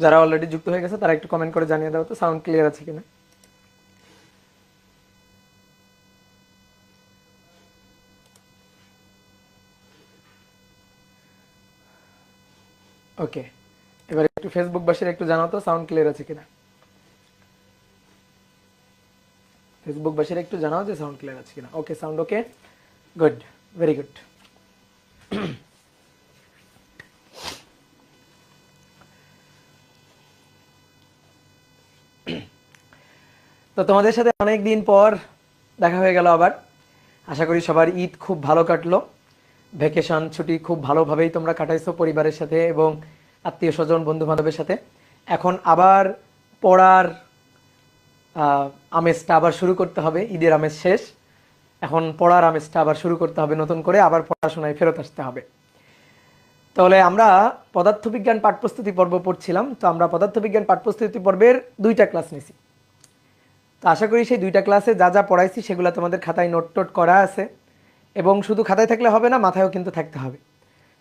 যারা অলরেডি যুক্ত হয়ে গেছে তারা একটু কমেন্ট করে জানিয়ে দাও তো সাউন্ড ক্লিয়ার আছে কিনা। ওকে, এবার একটু ফেসবুকবাসীর একটু জানাও তো সাউন্ড ক্লিয়ার আছে কিনা। ফেসবুকবাসীর একটু জানাও যে সাউন্ড ক্লিয়ার আছে কিনা। Okay, sound okay, good, very good. তো তোমাদের সাথে অনেক দিন পর দেখা হয়ে গেল আবার। আশা করি সবার ঈদ খুব ভালো কাটলো, ভ্যাকেশন ছুটি খুব ভালোভাবেই তোমরা কাটাইছো পরিবারের সাথে এবং আত্মীয় স্বজন বন্ধু বান্ধবের সাথে। এখন আবার পড়ার আমেজটা আবার শুরু করতে হবে, ঈদের আমেজ শেষ, এখন পড়ার আমেজটা আবার শুরু করতে হবে, নতুন করে আবার পড়াশোনায় ফেরত আসতে হবে। তাহলে আমরা পদার্থবিজ্ঞান পাঠ্যপ্রস্তুতি পর্ব পড়ছিলাম, তো আমরা পদার্থবিজ্ঞান পাঠ্যপ্রস্তুতি পর্বের 2টা ক্লাস নিছি। তো আশা করি সেই 2টা ক্লাসে যা যা পড়াইছি সেগুলো তোমাদের খাতায় নোট টোট করা আছে, এবং শুধু খাতায় থাকলে হবে না, মাথায়ও কিন্তু থাকতে হবে।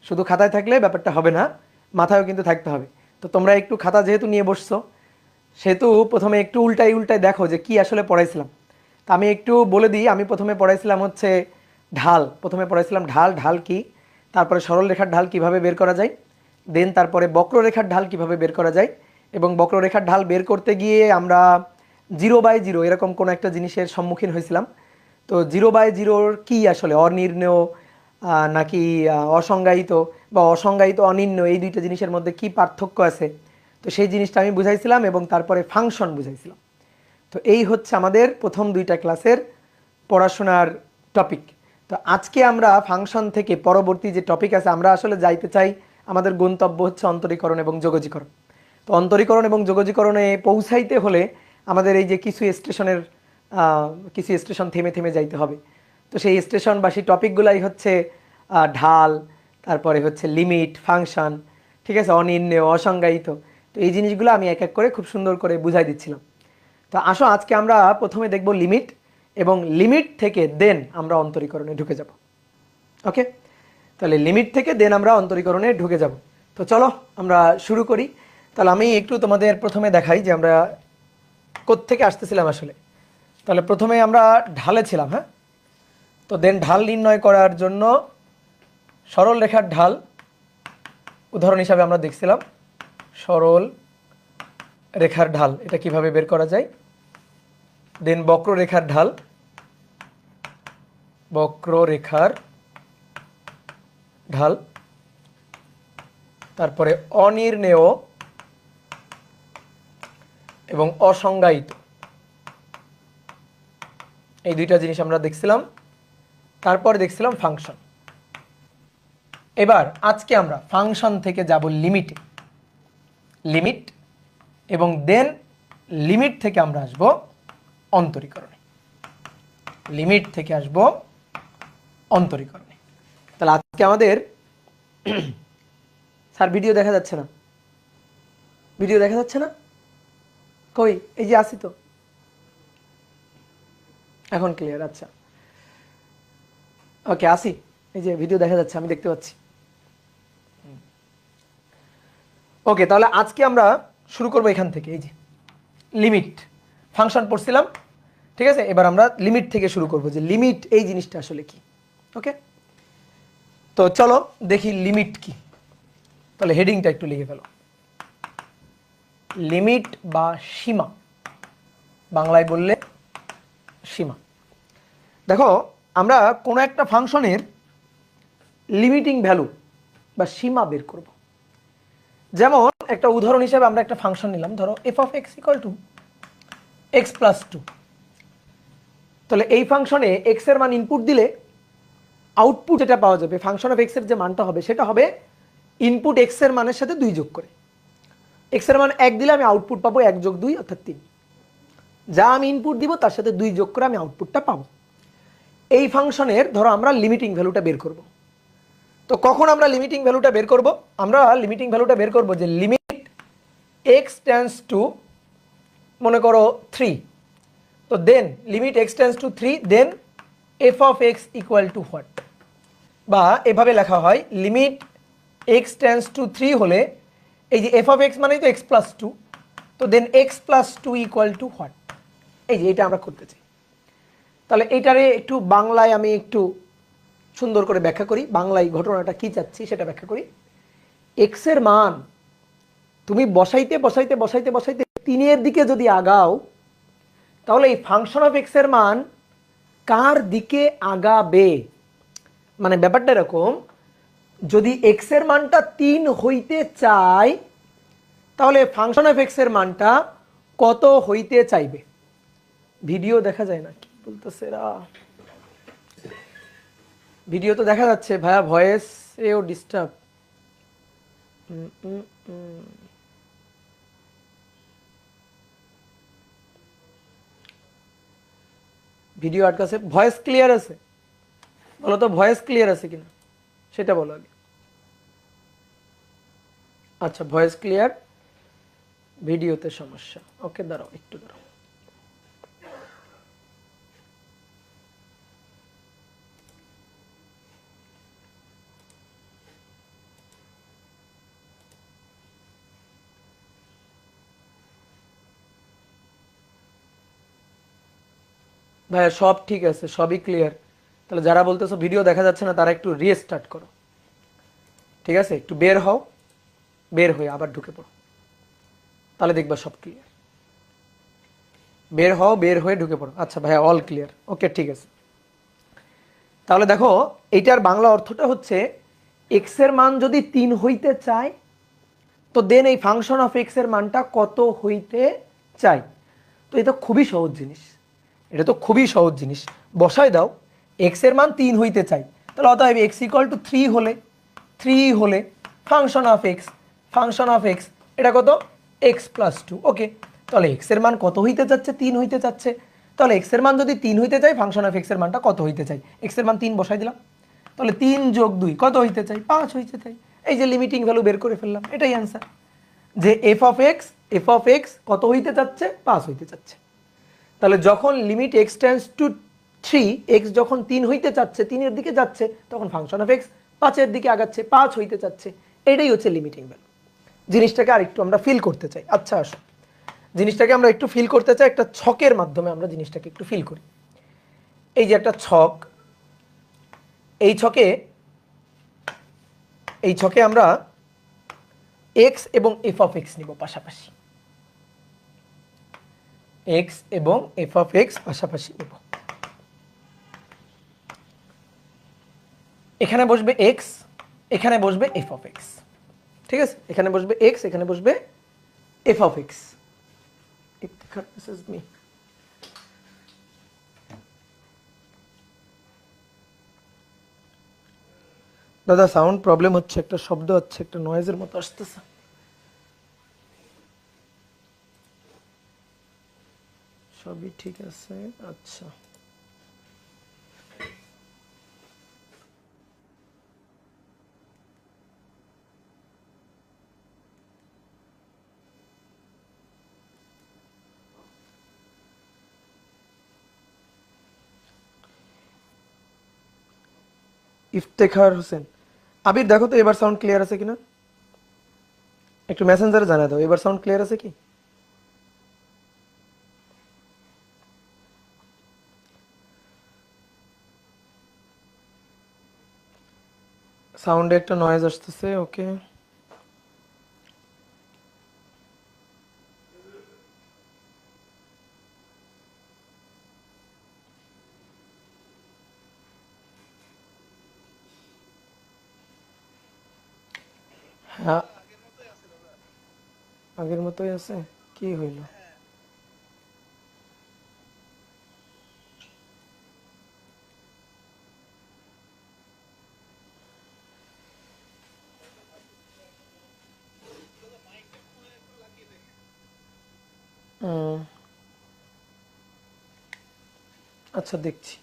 শুধু খাতায় থাকলে ব্যাপারটা হবে না, মাথায়ও কিন্তু থাকতে হবে। তো তোমরা একটু খাতা যেহেতু নিয়ে বসছো, সেহেতু প্রথমে একটু উল্টাই উল্টাই দেখো যে কি আসলে পড়াইছিলাম। তা আমি একটু বলে দিই, আমি প্রথমে পড়াইছিলাম হচ্ছে ঢাল। প্রথমে পড়াইছিলাম ঢাল, ঢাল কি, তারপরে সরল রেখার ঢাল কিভাবে বের করা যায়, দেন তারপরে বক্ররেখার ঢাল কিভাবে বের করা যায়, এবং বক্ররেখার ঢাল বের করতে গিয়ে আমরা 0/0 এরকম কোনো একটা জিনিসের সম্মুখীন হয়েছিলাম। তো 0/0 কি আসলে, অনির্ণেয় নাকি অসংজ্ঞায়িত, বা অসংজ্ঞায়িত অনির্ণেয়, এই 2টা জিনিসের মধ্যে কি পার্থক্য আছে, তো সেই জিনিসটা আমি বুঝাইছিলাম, এবং তারপরে ফাংশন বুঝাইছিলাম। তো এই হচ্ছে আমাদের প্রথম 2টা ক্লাসের পড়াশোনার টপিক। তো আজকে আমরা ফাংশন থেকে পরবর্তী যে টপিক আছে, আমরা আসলে যাইতে চাই, আমাদের গন্তব্য হচ্ছে অন্তরীকরণ এবং যোগজীকরণ। তো অন্তরীকরণ এবং যোগজীকরণে পৌঁছাইতে হলে আমাদের এই যে কিছু স্টেশন থেমে থেমে যাইতে হবে। তো সেই স্টেশন বা সেই টপিকগুলাই হচ্ছে ঢাল, তারপরে হচ্ছে লিমিট, ফাংশন, ঠিক আছে, অনির্ণেয়, অসংজ্ঞায়িত। তো এই জিনিসগুলো আমি এক এক করে খুব সুন্দর করে বুঝাই দিচ্ছিলাম। তো আসো আজকে আমরা প্রথমে দেখব লিমিট, এবং লিমিট থেকে দেন আমরা অন্তরীকরণে ঢুকে যাব। ওকে, তাহলে লিমিট থেকে দেন আমরা অন্তরীকরণে ঢুকে যাব। তো চলো আমরা শুরু করি। তাহলে আমি একটু তোমাদের প্রথমে দেখাই যে আমরা কোত্থেকে আসতেছিলাম আসলে। তাহলে প্রথমে আমরা ঢালে ছিলাম, হ্যাঁ। তো দেন ঢাল নির্ণয় করার জন্য সরল রেখার ঢাল উদাহরণ হিসাবে আমরা দেখছিলাম। সরল রেখার ঢাল এটা কিভাবে বের করা যায়, দেন বক্ররেখার ঢাল, বক্ররেখার ঢাল, তারপরে অনির্ণেয় এবং অসংজ্ঞায়িত, এই 2টা জিনিস আমরা দেখছিলাম। তারপরে দেখছিলাম ফাংশন। এবার আজকে আমরা ফাংশন থেকে যাব লিমিটে, লিমিট, এবং দেন লিমিট থেকে আমরা আসব অন্তরীকরণে, লিমিট থেকে আসব অন্তরীকরণে। তাহলে আজকে আমাদের স্যার ভিডিও দেখা যাচ্ছে না, ভিডিও দেখা যাচ্ছে না, কই, এই যে আসি তো, এখন ক্লিয়ার, আচ্ছা ওকে আসি, এই যে ভিডিও দেখা যাচ্ছে, আমি দেখতে পাচ্ছি। ওকে, তাহলে আজকে আমরা শুরু করবো এখান থেকে, এই যে লিমিট, ফাংশন পড়ছিলাম, ঠিক আছে। এবার আমরা লিমিট থেকে শুরু করব, যে লিমিট এই জিনিসটা আসলে কি। ওকে, তো চলো দেখি লিমিট কি। তাহলে হেডিংটা একটু লিখে ফেলো, লিমিট বা সীমা, বাংলায় বললে সীমা। দেখো, আমরা কোনো একটা ফাংশনের লিমিটিং ভ্যালু বা সীমা বের করব। যেমন একটা উদাহরণ হিসেবে আমরা একটা ফাংশন নিলাম, ধরো f(x = x + 2)। তাহলে এই ফাংশনে x এর মান ইনপুট দিলে আউটপুট যেটা পাওয়া যাবে, ফাংশন অফ x এর যে মানটা হবে সেটা হবে ইনপুট x এর মানের সাথে 2 যোগ করে। x এর মান 1 দিলে আমি আউটপুট পাবো 1 + 2 অর্থাৎ 3। যা আমি ইনপুট দিব তার সাথে 2 যোগ করে আমি আউটপুটটা পাবো। এই ফাংশনের ধরো আমরা লিমিটিং ভ্যালুটা বের করব। তো কখন আমরা লিমিটিং ভ্যালুটা বের করব, আমরা লিমিটিং ভ্যালুটা বের করব যে লিমিট x টেন্ডস টু, মনে করো 3, তো then limit x tends to 3, then f(x) = what, বা এভাবে লেখা হয় লিমিট x টেন্ডস টু 3 হলে এই যে এফ অফ এক্স মানেই তো এক্স প্লাস টু, তো then x plus two equal to what, এই যে এটা আমরা করতে চাই। তাহলে এটারে একটু বাংলায় আমি একটু সুন্দর করে ব্যাখ্যা করি, বাংলায় ঘটনাটা কি চাচ্ছি সেটা ব্যাখ্যা করি। এক্স এর মান তুমি বসাইতে বসাইতে বসাইতে বসাইতে তিনের দিকে যদি আগাও, তাহলে এই ফাংশন অফ এক্স এর মান কার দিকে আগাবে, মানে ব্যাপারটা এরকম, যদি এক্স এর মানটা 3 হইতে চায় তাহলে ফাংশন অফ এক্স এর মানটা কত হইতে চাইবে। ভিডিও দেখা যায় না, কি বলতেছে এরা, ভিডিও তো দেখা যাচ্ছে ভাইয়া, ভয়েস এও ডিস্টার্ব। ভিডিও আটকাছে, ভয়েস ক্লিয়ার আছে? বলো তো ভয়েস ক্লিয়ার আছে কিনা সেটা বলো আগে। আচ্ছা ভয়েস ক্লিয়ার, ভিডিওতে সমস্যা। ওকে দাঁড়াও, একটু দাঁড়াও। ভাইয়া সব ঠিক আছে, সবই ক্লিয়ার। তাহলে যারা বলতেছো ভিডিও দেখা যাচ্ছে না তারা একটু রিস্টার্ট করো, ঠিক আছে? একটু বের হও, বের হয়ে আবার ঢুকে পড়ো, তাহলে দেখবা সব ক্লিয়ার। বের হও, বের হয়ে ঢুকে পড়ো। আচ্ছা ভাইয়া অল ক্লিয়ার, ওকে ঠিক আছে। তাহলে দেখো এইটার বাংলা অর্থটা হচ্ছে এক্স এর মান যদি 3 হইতে চায়, তো দেন এই ফাংশন অফ এক্স এর মানটা কত হইতে চাই। তো এটা খুবই সহজ জিনিস, এটা তো খুবই সহজ জিনিস। বসায় দাও, এক্স এর মান 3 হইতে চাই, তাহলে অতএব এক্স ইকুয়াল টু 3 হলে, 3 হলে function of x, function of X এটা কত, এক্স প্লাস টু। ওকে, তাহলে এক্স এর মান কত হইতে যাচ্ছে, 3 হইতে যাচ্ছে। তাহলে এক্স এর মান যদি 3 হইতে চাই, ফাংশন অফ এক্স এর মানটা কত হইতে চাই, এক্স এর মান 3 বসাই দিলাম। তাহলে 3 যোগ 2 কত হইতে চাই, 5 হইতে চাই। এই যে লিমিটিং ভ্যালু বের করে ফেললাম, এটাই অ্যান্সার, যে এফ অফ এক্স কত হইতে চাচ্ছে, 5 হইতে চাচ্ছে। তাহলে যখন limit x tends to 3, x যখন 3 হইতে চাচ্ছে, 3 এর দিকে যাচ্ছে, তখন ফাংশন অফ এক্স 5 এর দিকে আগাচ্ছে, 5 হইতে চাচ্ছে। এটাই হচ্ছে লিমিটিং ভ্যালু। জিনিসটাকে আর একটু আমরা ফিল করতে চাই। আচ্ছা আসো, জিনিসটাকে আমরা একটু ফিল করতে চাই, একটা ছকের মাধ্যমে আমরা জিনিসটাকে একটু ফিল করি। এই যে একটা ছক, এই ছকে, এই ছকে আমরা এক্স এবং এফ অফ এক্স নিব পাশাপাশি, এক্স এবং এফ অফ এক্স পাশাপাশি নিব। এখানে বসবে এক্স, এখানে বসবে এফ অফ এক্স, ঠিক আছে? এখানে বসবে এক্স, এখানে বসবে এফ অফ এক্স। দাদা সাউন্ড প্রবলেম হচ্ছে, একটা শব্দ হচ্ছে, একটা নয়েজের মতো আসতেছে। সবই ঠিক আছে, আচ্ছা। ইফতেখার হোসেন, আবির দেখো তো এবার সাউন্ড ক্লিয়ার আছে কিনা, একটু মেসেঞ্জারে জানা দাও এবার সাউন্ড ক্লিয়ার আছে কি। সাউন্ডে একটা নয়েজ আসতেছে, ওকে। হ্যাঁ আগের মতোই আছে, কি হইল? আচ্ছা দেখছি।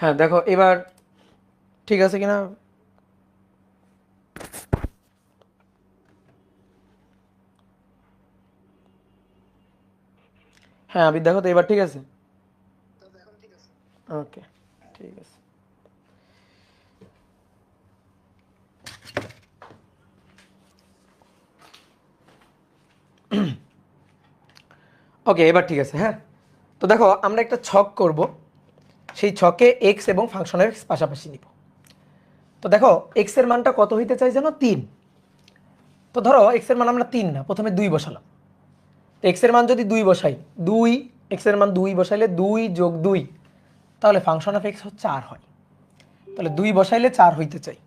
হ্যাঁ দেখো এবার ঠিক আছে কিনা। হ্যাঁ আবির দেখো তো এবার ঠিক আছে। ওকে ঠিক আছে। ওকে এবার ঠিক আছে। হ্যাঁ তো দেখো আমরা একটা ছক করব, সেই ছকে এক্স এবং ফাংশনের এক্স পাশাপাশি নিব। তো দেখো এক্স এর মানটা কত হইতে চাই যেন 3। তো ধরো এক্স এর মান আমরা 3 না, প্রথমে 2 বসালাম। তো এক্স এর মান যদি 2 বসাই, 2 এক্স এর মান 2 বসাইলে 2 যোগ 2, তাহলে ফাংশন অফ এক্স 4 হয়। তাহলে 2 বসাইলে 4 হইতে চাই।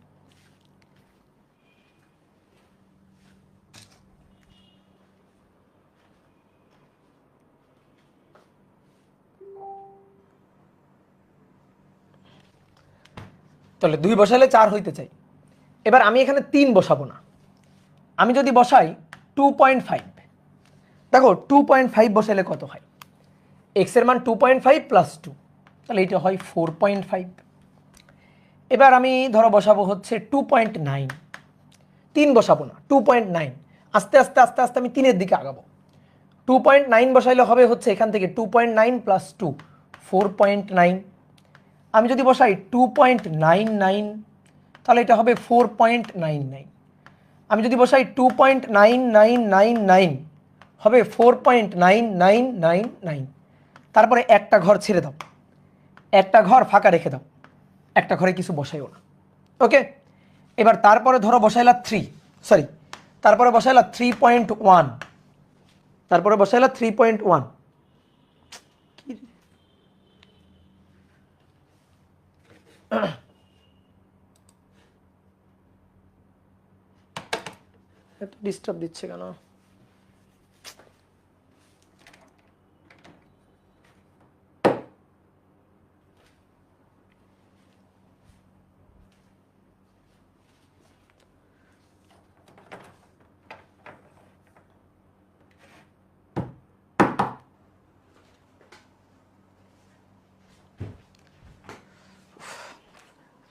তাহলে 2 বসাইলে 4 হইতে চাই। এবার আমি এখানে 3 বসাবো না, আমি যদি বসাই 2.5। দেখো 2.5 বসাইলে কত হয়, এক্স এর মান 2.5 প্লাস 2, তাহলে এটা হয় 4.5। এবার আমি ধরো বসাবো হচ্ছে 2.9, 3 বসাবো না 2.9, আস্তে আস্তে আস্তে আস্তে আমি 3-এর দিকে আগাবো। 2.9 বসাইলে হবে হচ্ছে এখান থেকে 2.9 প্লাস 2 4.9। আমি যদি বসাই 2.99, তাহলে এটা হবে 4.99। আমি যদি বসাই 2.9999 হবে 4.9999। তারপরে একটা ঘর ছেড়ে দাও, একটা ঘর ফাঁকা রেখে দাও, একটা ঘরে কিছু বসাইও না। ওকে এবার তারপরে ধরো বসাইলা 3, সরি তারপরে বসাইলা 3.1, তারপরে বসাইলা 3.1। এত ডিস্টার্ব দিচ্ছে কেন?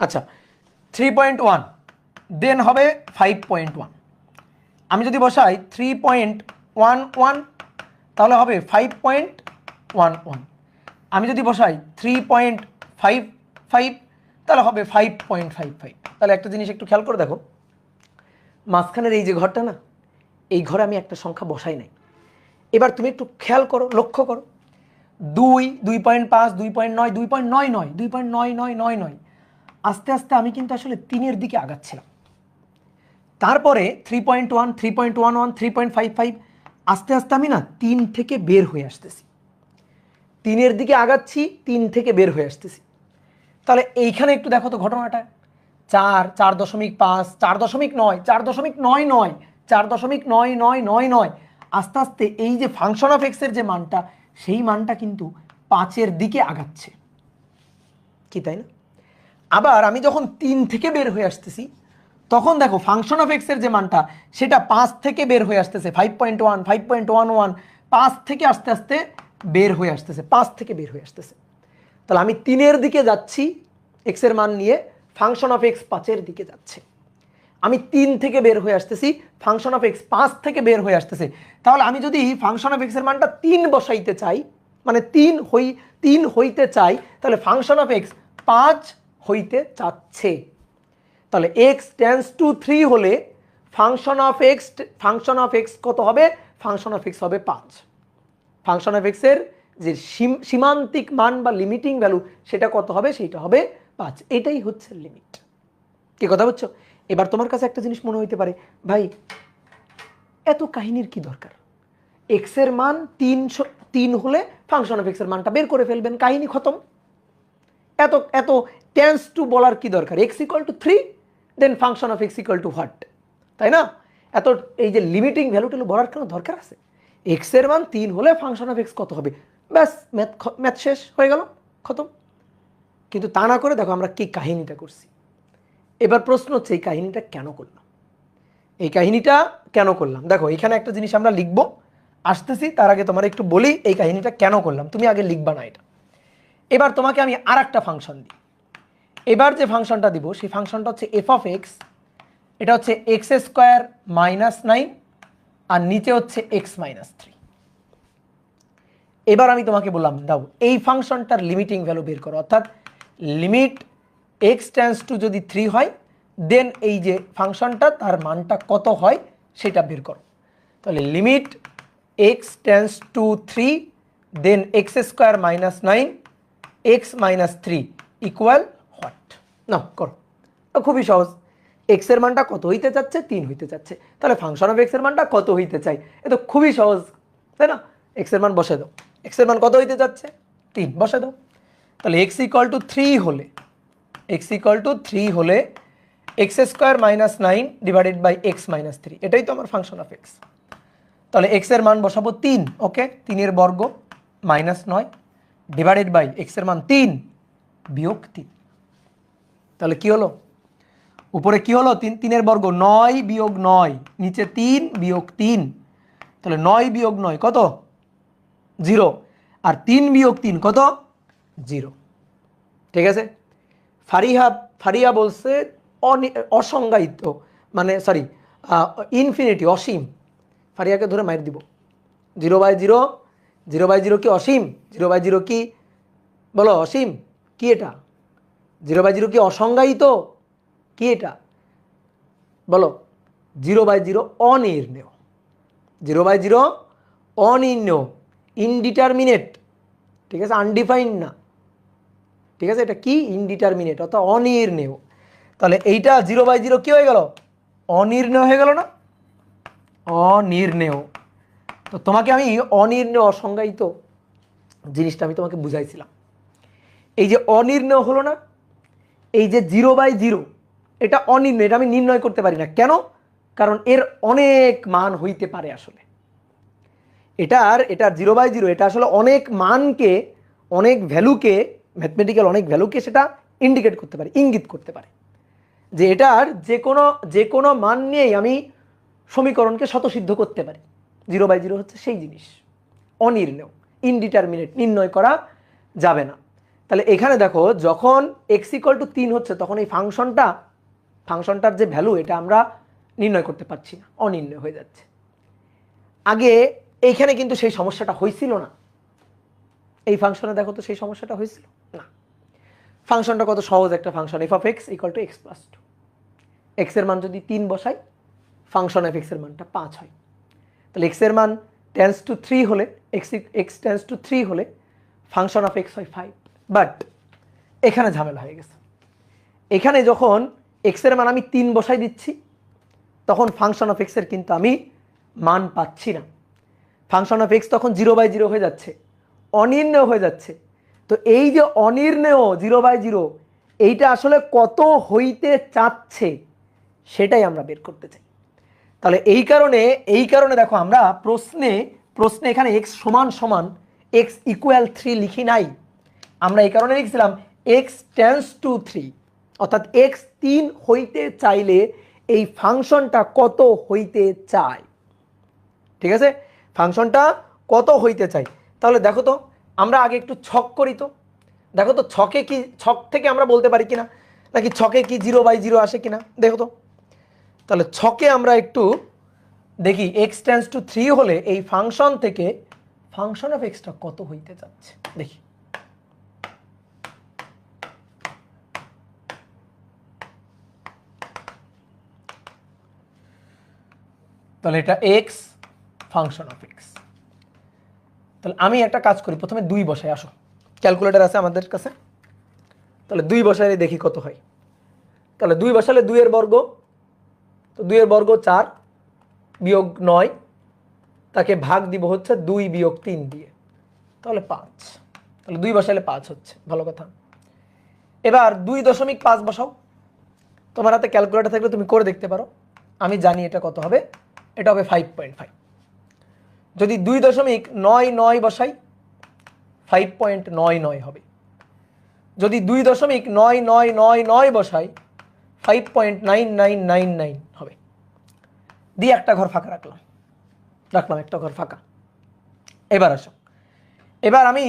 আচ্ছা 3.1 দেন হবে 5.1। আমি যদি বসাই 3.11 তাহলে হবে 5.11। আমি যদি বসাই 3.55 তাহলে হবে 5.55। তাহলে একটা জিনিস একটু খেয়াল করে দেখো, মাঝখানের এই যে ঘরটা না, এই ঘরে আমি একটা সংখ্যা বসাই নাই। এবার তুমি একটু খেয়াল করো, লক্ষ্য করো, 2, 2.5, 2.9, 2.99, 2.9999, আস্তে আস্তে আমি কিন্তু আসলে 3-এর দিকে আগাচ্ছিলাম। তারপরে 3.1, 3.11, 3.55, আস্তে আস্তে আমি না 3 থেকে বের হয়ে আসতেছি, 3-এর দিকে আগাচ্ছি, 3 থেকে বের হয়ে আসতেছি। তাহলে এইখানে একটু দেখো তো ঘটনাটা, 4, 4.5, 4.9, 4.99, 4.9999, আস্তে আস্তে এই যে ফাংশন অফ এক্স এর যে মানটা, সেই মানটা কিন্তু 5-এর দিকে আগাচ্ছে, কি তাই না? আবার আমি যখন 3 থেকে বের হয়ে আসতেছি, তখন দেখো ফাংশন অফ এক্স এর যে মানটা, সেটা 5 থেকে বের হয়ে আসতেছে, 5.1, 5.11, 5 থেকে আস্তে আস্তে বের হয়ে আসতেছে, 5 থেকে বের হয়ে আসতেছে। তাহলে আমি 3-এর দিকে যাচ্ছি এক্স এর মান নিয়ে, ফাংশন অফ এক্স 5-এর দিকে যাচ্ছে। আমি 3 থেকে বের হয়ে আসতেছি, ফাংশন অফ এক্স 5 থেকে বের হয়ে আসতেছে। তাহলে আমি যদি ফাংশন অফ এক্স এর মানটা 3 বসাইতে চাই, মানে 3 হইতে চাই, তাহলে ফাংশন অফ এক্স 5 হইতে চাচ্ছে। তাহলে এক্স টেন্স টু 3 হলে ফাংশন অফ এক্স কত হবে? ফাংশন অফ এক্স হবে 5। ফাংশন অফ এক্স এর যে সীমান্তিক মান বা লিমিটিং ভ্যালু, সেটা কত হবে? সেটা হবে 5। এটাই হচ্ছে লিমিট। কি কথা বুঝছো? এবার তোমার কাছে একটা জিনিস মনে হইতে পারে, ভাই এত কাহিনীর কি দরকার? এক্স এর মান 3 হলে ফাংশন অফ এক্স এর মানটা বের করে ফেলবেন, কাহিনী খতম। এত এত টেন্স টু বলার কি দরকার? X equal to 3, then function of X equal to what, তাই না? এত এই যে লিমিটিং ভ্যালুটা বলার কেন দরকার আছে? এক্স এর মান 3 হলে ফাংশন অফ এক্স কত হবে, ব্যাস ম্যাথ শেষ হয়ে গেল, খতম। কিন্তু তা না করে দেখো আমরা কি কাহিনীটা করছি। এবার প্রশ্ন হচ্ছে এই কাহিনীটা কেন করলাম? এই কাহিনীটা কেন করলাম? দেখো এখানে একটা জিনিস আমরা লিখবো, আসতেছি, তার আগে তোমার একটু বলি এই কাহিনীটা কেন করলাম। তুমি আগে লিখবা না এটা। এবার তোমাকে আমি আর একটা ফাংশন দিই, এবার যে ফাংশনটা দিব সেই ফাংশনটা হচ্ছে এফ অফ এক্স, এটা হচ্ছে এক্স স্কোয়ার মাইনাস 9 আর নিচে হচ্ছে এক্স মাইনাস 3। এবার আমি তোমাকে বললাম দাও এই ফাংশনটার লিমিটিং ভ্যালু বের করো, অর্থাৎ লিমিট এক্স টেন্ডস টু যদি 3 হয় দেন এই যে ফাংশনটা তার মানটা কত হয় সেটা বের করো। তাহলে limit x tends to 3 then x square minus 9 x minus 3 equal what? Now করো, খুবই সহজ। এক্স এর মানটা কত হইতে চাচ্ছে? 3 হইতে চাচ্ছে, তাহলে ফাংশন অফ এক্স এর মানটা কত হইতে চাই? এ তো খুবই সহজ, তাই না? এক্স এর মান বসে দাও, এক্স এর মান কত হইতে যাচ্ছে? 3, বসে দাও। তাহলে এক্স ইকুয়াল টু 3 হলে X square minus 9 divided by X minus 3, এটাই তো আমার ফাংশন অফ এক্স। তাহলে এক্স এর মান বসাবো 3, ওকে, 3 এর বর্গ মাইনাস 9 ডিভাইডেড বাই এক্স এর মান 3 বিয়োগ 3। তাহলে কি হলো? উপরে কি হলো? 3 এর বর্গ 9 বিয়োগ 9, নিচে 3 বিয়োগ 3, তাহলে 9 বিয়োগ 9 কত? 0, আর 3 বিয়োগ 3 কত? 0। ঠিক আছে। ফারিয়া বলছে অসংজ্ঞায়িত, মানে সরি ইনফিনিটি, অসীম। ফারিয়াকে ধরে মাইর দিব। 0/0, 0/0 কি অসীম? 0/0 কি বলো অসীম? কি এটা? 0/0 কি অসংজ্ঞায়িত? কি এটা বলো? 0/0 অনির্ণেয়, 0/0 অনির্ণেয়, ইনডিটারমিনেট। ঠিক আছে, আনডিফাইন্ড না। ঠিক আছে, এটা কি? ইনডিটারমিনেট অর্থাৎ অনির্ণেয়। তাহলে এইটা 0/0 কি হয়ে গেল? অনির্ণেয় হয়ে গেল না? অনির্ণেয়। তো তোমাকে আমি অনির্ণেয় অসংজ্ঞায়িত জিনিসটা আমি তোমাকে বুঝাইছিলাম। এই যে অনির্ণেয় হলো না, এই যে 0/0 এটা অনির্ণয়, এটা আমি নির্ণয় করতে পারি না। কেন? কারণ এর অনেক মান হইতে পারে। আসলে এটার 0/0 এটা আসলে অনেক মানকে, অনেক ভ্যালুকে, ম্যাথমেটিক্যাল অনেক ভ্যালুকে সেটা ইন্ডিকেট করতে পারে, ইঙ্গিত করতে পারে যে এটার যে কোনো মান নিয়েই আমি সমীকরণকে স্বতঃসিদ্ধ করতে পারি। 0/0 হচ্ছে সেই জিনিস, অনির্ণেয়, ইনডিটারমিনেট, নির্ণয় করা যাবে না। তাহলে এখানে দেখো যখন x ইকুয়াল টু 3 হচ্ছে তখন এই ফাংশনটার যে ভ্যালু এটা আমরা নির্ণয় করতে পারছি না, অনির্ণয় হয়ে যাচ্ছে। আগে এইখানে কিন্তু সেই সমস্যাটা হয়েছিল না। এই ফাংশনে দেখো তো সেই সমস্যাটা হয়েছিল না। ফাংশনটা কত সহজ একটা function, F of X equal to x plus 2। X এর মান যদি 3 বসাই ফাংশন অফ এক্স এর মানটা 5 হয়। তাহলে এক্স এর মান টেন্স টু 3 হলে, এক্স টেন্স টু 3 হলে ফাংশন অফ এক্স হয় 5। বাট এখানে ঝামেলা হয়ে গেছে। এখানে যখন এক্স এর মান আমি 3 বসাই দিচ্ছি তখন ফাংশন অফ এক্স এর কিন্তু আমি মান পাচ্ছি না। ফাংশন অফ এক্স তখন 0/0 হয়ে যাচ্ছে, অনির্ণেয় হয়ে যাচ্ছে। তো এই যে অনির্ণেয় 0/0 এইটা আসলে কত হইতে চাচ্ছে সেটাই আমরা বের করতে চাই। তাহলে এই কারণে দেখো আমরা প্রশ্নে এখানে x সমান সমান x ইকুয়াল 3 লিখি নাই। আমরা এই কারণে লিখছিলাম x টেন্স টু 3, অর্থাৎ x 3 হইতে চাইলে এই ফাংশনটা কত হইতে চায়। ঠিক আছে, ফাংশনটা কত হইতে চাই। তাহলে দেখো তো আমরা আগে একটু ছক করি তো, দেখো তো ছক থেকে আমরা বলতে পারি কিনা, নাকি ছকে কি 0/0 আসে কিনা দেখো তো। তাহলে ছকে আমরা একটু দেখি x টেন্স টু 3 হলে এই ফাংশন থেকে ফাংশন অফ এক্সটা কত হইতে যাচ্ছে দেখি। তাহলে এটা x ফাংশন অফ এক্স। তাহলে আমি একটা কাজ করি, প্রথমে 2 বসাই, আসো ক্যালকুলেটর আছে আমাদের কাছে। তাহলে 2 বসালে দেখি কত হয়। তাহলে 2 বসালে 2 এর বর্গ, তো 2 এর বর্গ 4 বিয়োগ 9, তাকে ভাগ দিব হচ্ছে 2 বিয়োগ 3 দিয়ে, তাহলে 5। তাহলে 2 বসালে 5 হচ্ছে, ভালো কথা। এবার 2.5 বসাও, তোমার হাতে ক্যালকুলেটর থাকলে তুমি করে দেখতে পারো। আমি জানি এটা কত হবে, এটা হবে 5.5। যদি 2.99 বসাই 5.99 হবে। যদি 2.9999 বসাই 5.9999 হবে। দিয়ে একটা ঘর ফাঁকা রাখলাম একটা ঘর ফাঁকা। এবার আসো, এবার আমি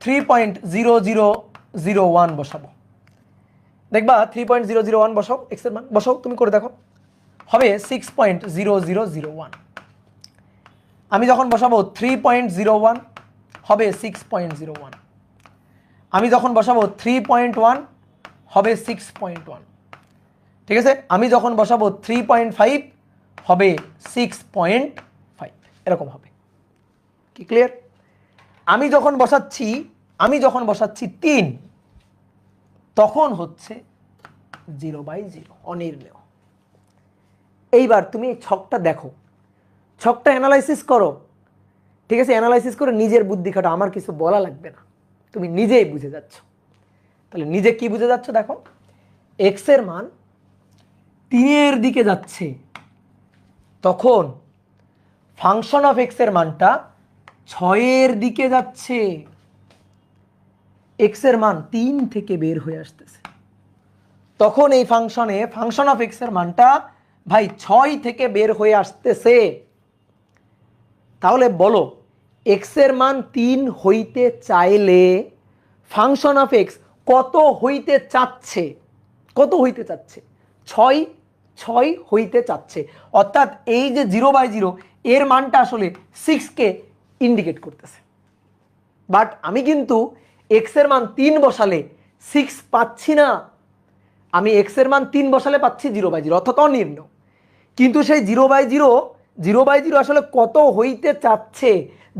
3.0001 বসাবো। দেখবা 3.001 বসাও, এক্স এর মান বসাও, তুমি করে দেখো, হবে 6.0001। আমি যখন বসাবো 3.01 হবে 6.01। আমি যখন বসাবো 3.1 হবে 6.1, ঠিক আছে। আমি যখন বসাবো 3.5 হবে 6.5, এরকম হবে। কি ক্লিয়ার? আমি যখন বসাচ্ছি 3, তখন হচ্ছে 0/0, অনির্ণেয়। এইবার তুমি এই ছকটা দেখো, ছকটা অ্যানালাইসিস করো, ঠিক আছে। অ্যানালাইসিস করে নিজের বুদ্ধি খাটো, আমার কিছু বলা লাগবে না, তুমি নিজেই বুঝে যাচ্ছ। তাহলে নিজে কি বুঝে যাচ্ছ দেখো, এক্স এর মান 3-এর দিকে যাচ্ছে, তখন ফাংশন অফ এক্স এর মানটা 6-এর দিকে যাচ্ছে। এক্স এর মান 3 থেকে বের হয়ে আসতেছে, তখন এই ফাংশন অফ এক্স এর মানটা ভাই 6 থেকে বের হয়ে আসতেছে। তাহলে বলো, এক্স এর মান 3 হইতে চাইলে ফাংশন অফ এক্স কত হইতে চাচ্ছে? কত হইতে চাচ্ছে? 6 হইতে চাচ্ছে। অর্থাৎ এই যে 0/0 এর মানটা আসলে 6কে ইন্ডিকেট করতেছে। বাট আমি কিন্তু এক্স এর মান 3 বসালে 6 পাচ্ছি না, আমি এক্স এর মান 3 বসালে পাচ্ছি 0/0, অর্থাৎ অনির্ণেয়। কিন্তু সেই 0/0 আসলে কত হইতে চাচ্ছে?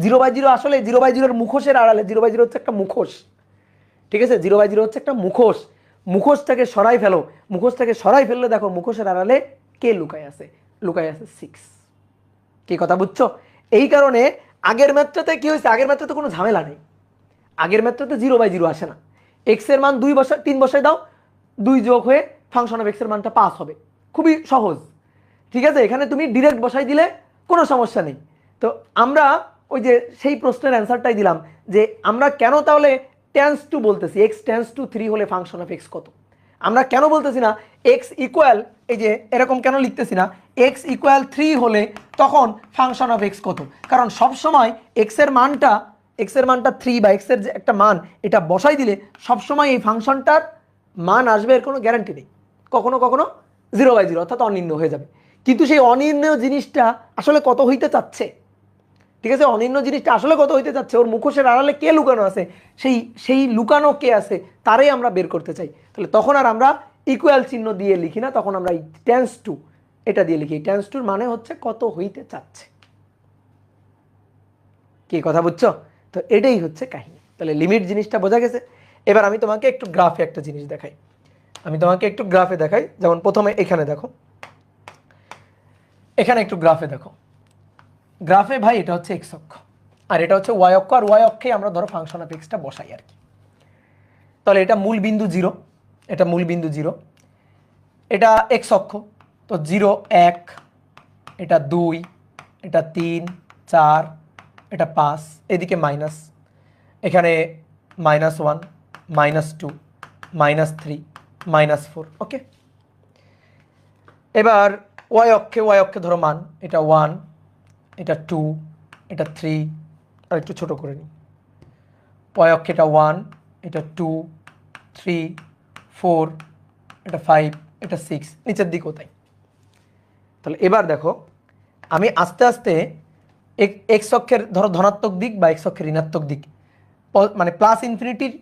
0/0 আসলে 0/0 এর মুখোশের আড়ালে, 0/0 হচ্ছে একটা মুখোশ, ঠিক আছে। 0/0 হচ্ছে একটা মুখোশ, মুখোশটাকে সরাই ফেলো, মুখোশটাকে সরাই ফেললে দেখো মুখোশের আড়ালে কে লুকায় আছে? লুকায় আছে 6। কি কথা বুঝছো? এই কারণে আগের ম্যাথটাতে কি হয়েছে, আগের ম্যাথটাতে কোনো ঝামেলা নেই, আগের ম্যাথটাতে 0/0 আসে না। এক্স এর মান 3 বসায় দাও, 2 যোগ হয়ে ফাংশন অফ এক্স এর মানটা 5 হবে, খুবই সহজ, ঠিক আছে। এখানে তুমি ডিরেক্ট বসাই দিলে কোনো সমস্যা নেই। তো আমরা ওই যে সেই প্রশ্নের অ্যান্সারটাই দিলাম, যে আমরা কেন তাহলে টেন্স টু বলতেছি, এক্স টেন্স টু 3 হলে ফাংশন অফ এক্স কত? আমরা কেন বলতেছি না এক্স ইকুয়াল, এই যে এরকম কেন লিখতেছি না, এক্স ইকুয়াল 3 হলে তখন ফাংশন অফ এক্স কত? কারণ সবসময় এক্স এর মানটা 3 বা এক্স এর যে একটা মান, এটা বসাই দিলে সবসময় এই ফাংশনটার মান আসবে, এর কোনো গ্যারান্টি নেই। কখনো কখনো 0/0 অর্থাৎ অনির্ণেয় হয়ে যাবে। কিন্তু সেই অনির্ণেয় জিনিসটা আসলে কত হইতে চাচ্ছে, ঠিক আছে, অনির্ণেয় জিনিসটা আসলে কত হইতে চাচ্ছে, ওর মুখোশের আড়ালে কে লুকানো আছে, সেই লুকানো কে আছে তারাই আমরা বের করতে চাই। তাহলে তখন আর আমরা ইকুয়াল চিহ্ন দিয়ে লিখি না, তখন আমরা এই টেন্স টু এটা দিয়ে লিখি। টেন্স টুর মানে হচ্ছে কত হইতে চাচ্ছে। কি কথা বুঝছো? তো এটাই হচ্ছে কাহিনী। তাহলে লিমিট জিনিসটা বোঝা গেছে। এবার আমি তোমাকে একটু গ্রাফে একটা জিনিস দেখাই, দেখাই। যেমন প্রথমে এখানে দেখো, এখানে একটু গ্রাফে দেখো, গ্রাফে ভাই এটা হচ্ছে এক্স অক্ষ আর এটা হচ্ছে ওয়াই অক্ষ, আর ওয়াই অক্ষে আমরা ধরো ফাংশন অফ এক্সটা বসাই আর কি। তাহলে এটা মূল বিন্দু 0, এটা মূল বিন্দু 0, এটা এক্স অক্ষ, তো 0 1, এটা 2, এটা 3 4, এটা 5, এদিকে মাইনাস, এখানে -1 -2 -3 -4, ওকে। এবার ওয়াই অক্ষে ধরো মান, এটা 1, এটা 2, এটা 3, আর একটু ছোট করে নিই। ওয়াই অক্ষে এটা 1, এটা 2, 3, 4, এটা 5, এটা 6, নিচের দিকেও তাই। তাহলে এবার দেখো, আমি আস্তে আস্তে এক্স অক্ষের ধরো ধনাত্মক দিক বা এক্স অক্ষের ঋণাত্মক দিক, মানে +∞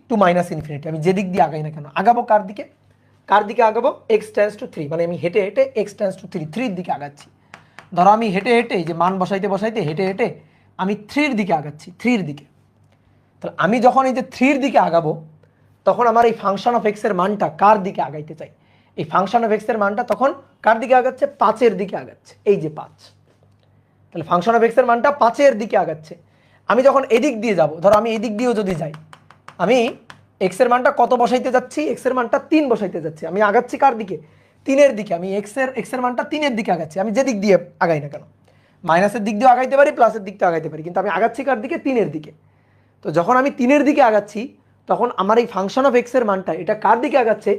টু -∞, আমি যে দিক দিয়ে আগাই না কেন, আগাবো কার দিকে আগাবো? এক্স টেন্স টু 3, মানে আমি হেঁটে হেঁটে এক্স টেন্স টু 3 দিকে আগাচ্ছি। ধরো আমি হেঁটে হেঁটে যে মান বসাইতে হেঁটে হেঁটে আমি 3-র দিকে আগাচ্ছি, 3-র দিকে। তাহলে আমি যখন এই যে 3-র দিকে আগাবো, তখন আমার এই ফাংশন অফ এক্স এর মানটা কার দিকে আগাইতে চাই? এই ফাংশন অফ এক্স এর মানটা তখন কার দিকে আগাচ্ছে? 5-এর দিকে আগাচ্ছে, এই যে 5। তাহলে ফাংশন অফ এক্স এর মানটা 5-এর দিকে আগাচ্ছে। আমি যখন এদিক দিয়ে যাব, ধরো আমি এদিক দিয়েও যদি যাই, আমি এক্স এর মানটা কত বসাইতে যাচ্ছি? এক্স এর মানটা 3 বসাইতে যাচ্ছি। আমি আগাচ্ছি কার দিকে? 3-এর দিকে। আমি এক্স এর মানটা 3-এর দিকে আগাচ্ছি, আমি যে দিক দিয়ে আগাই না কেন, মাইনাসের দিক দিয়েও আগাইতে পারি, প্লাসের দিক দিয়েও আগাইতে পারি, কিন্তু আমি আগাচ্ছি কার দিকে? 3-এর দিকে। তো যখন আমি 3-এর দিকে আগাচ্ছি, তখন আমার এই ফাংশন অফ এক্স এর মানটা এটা কার দিকে আগাচ্ছে?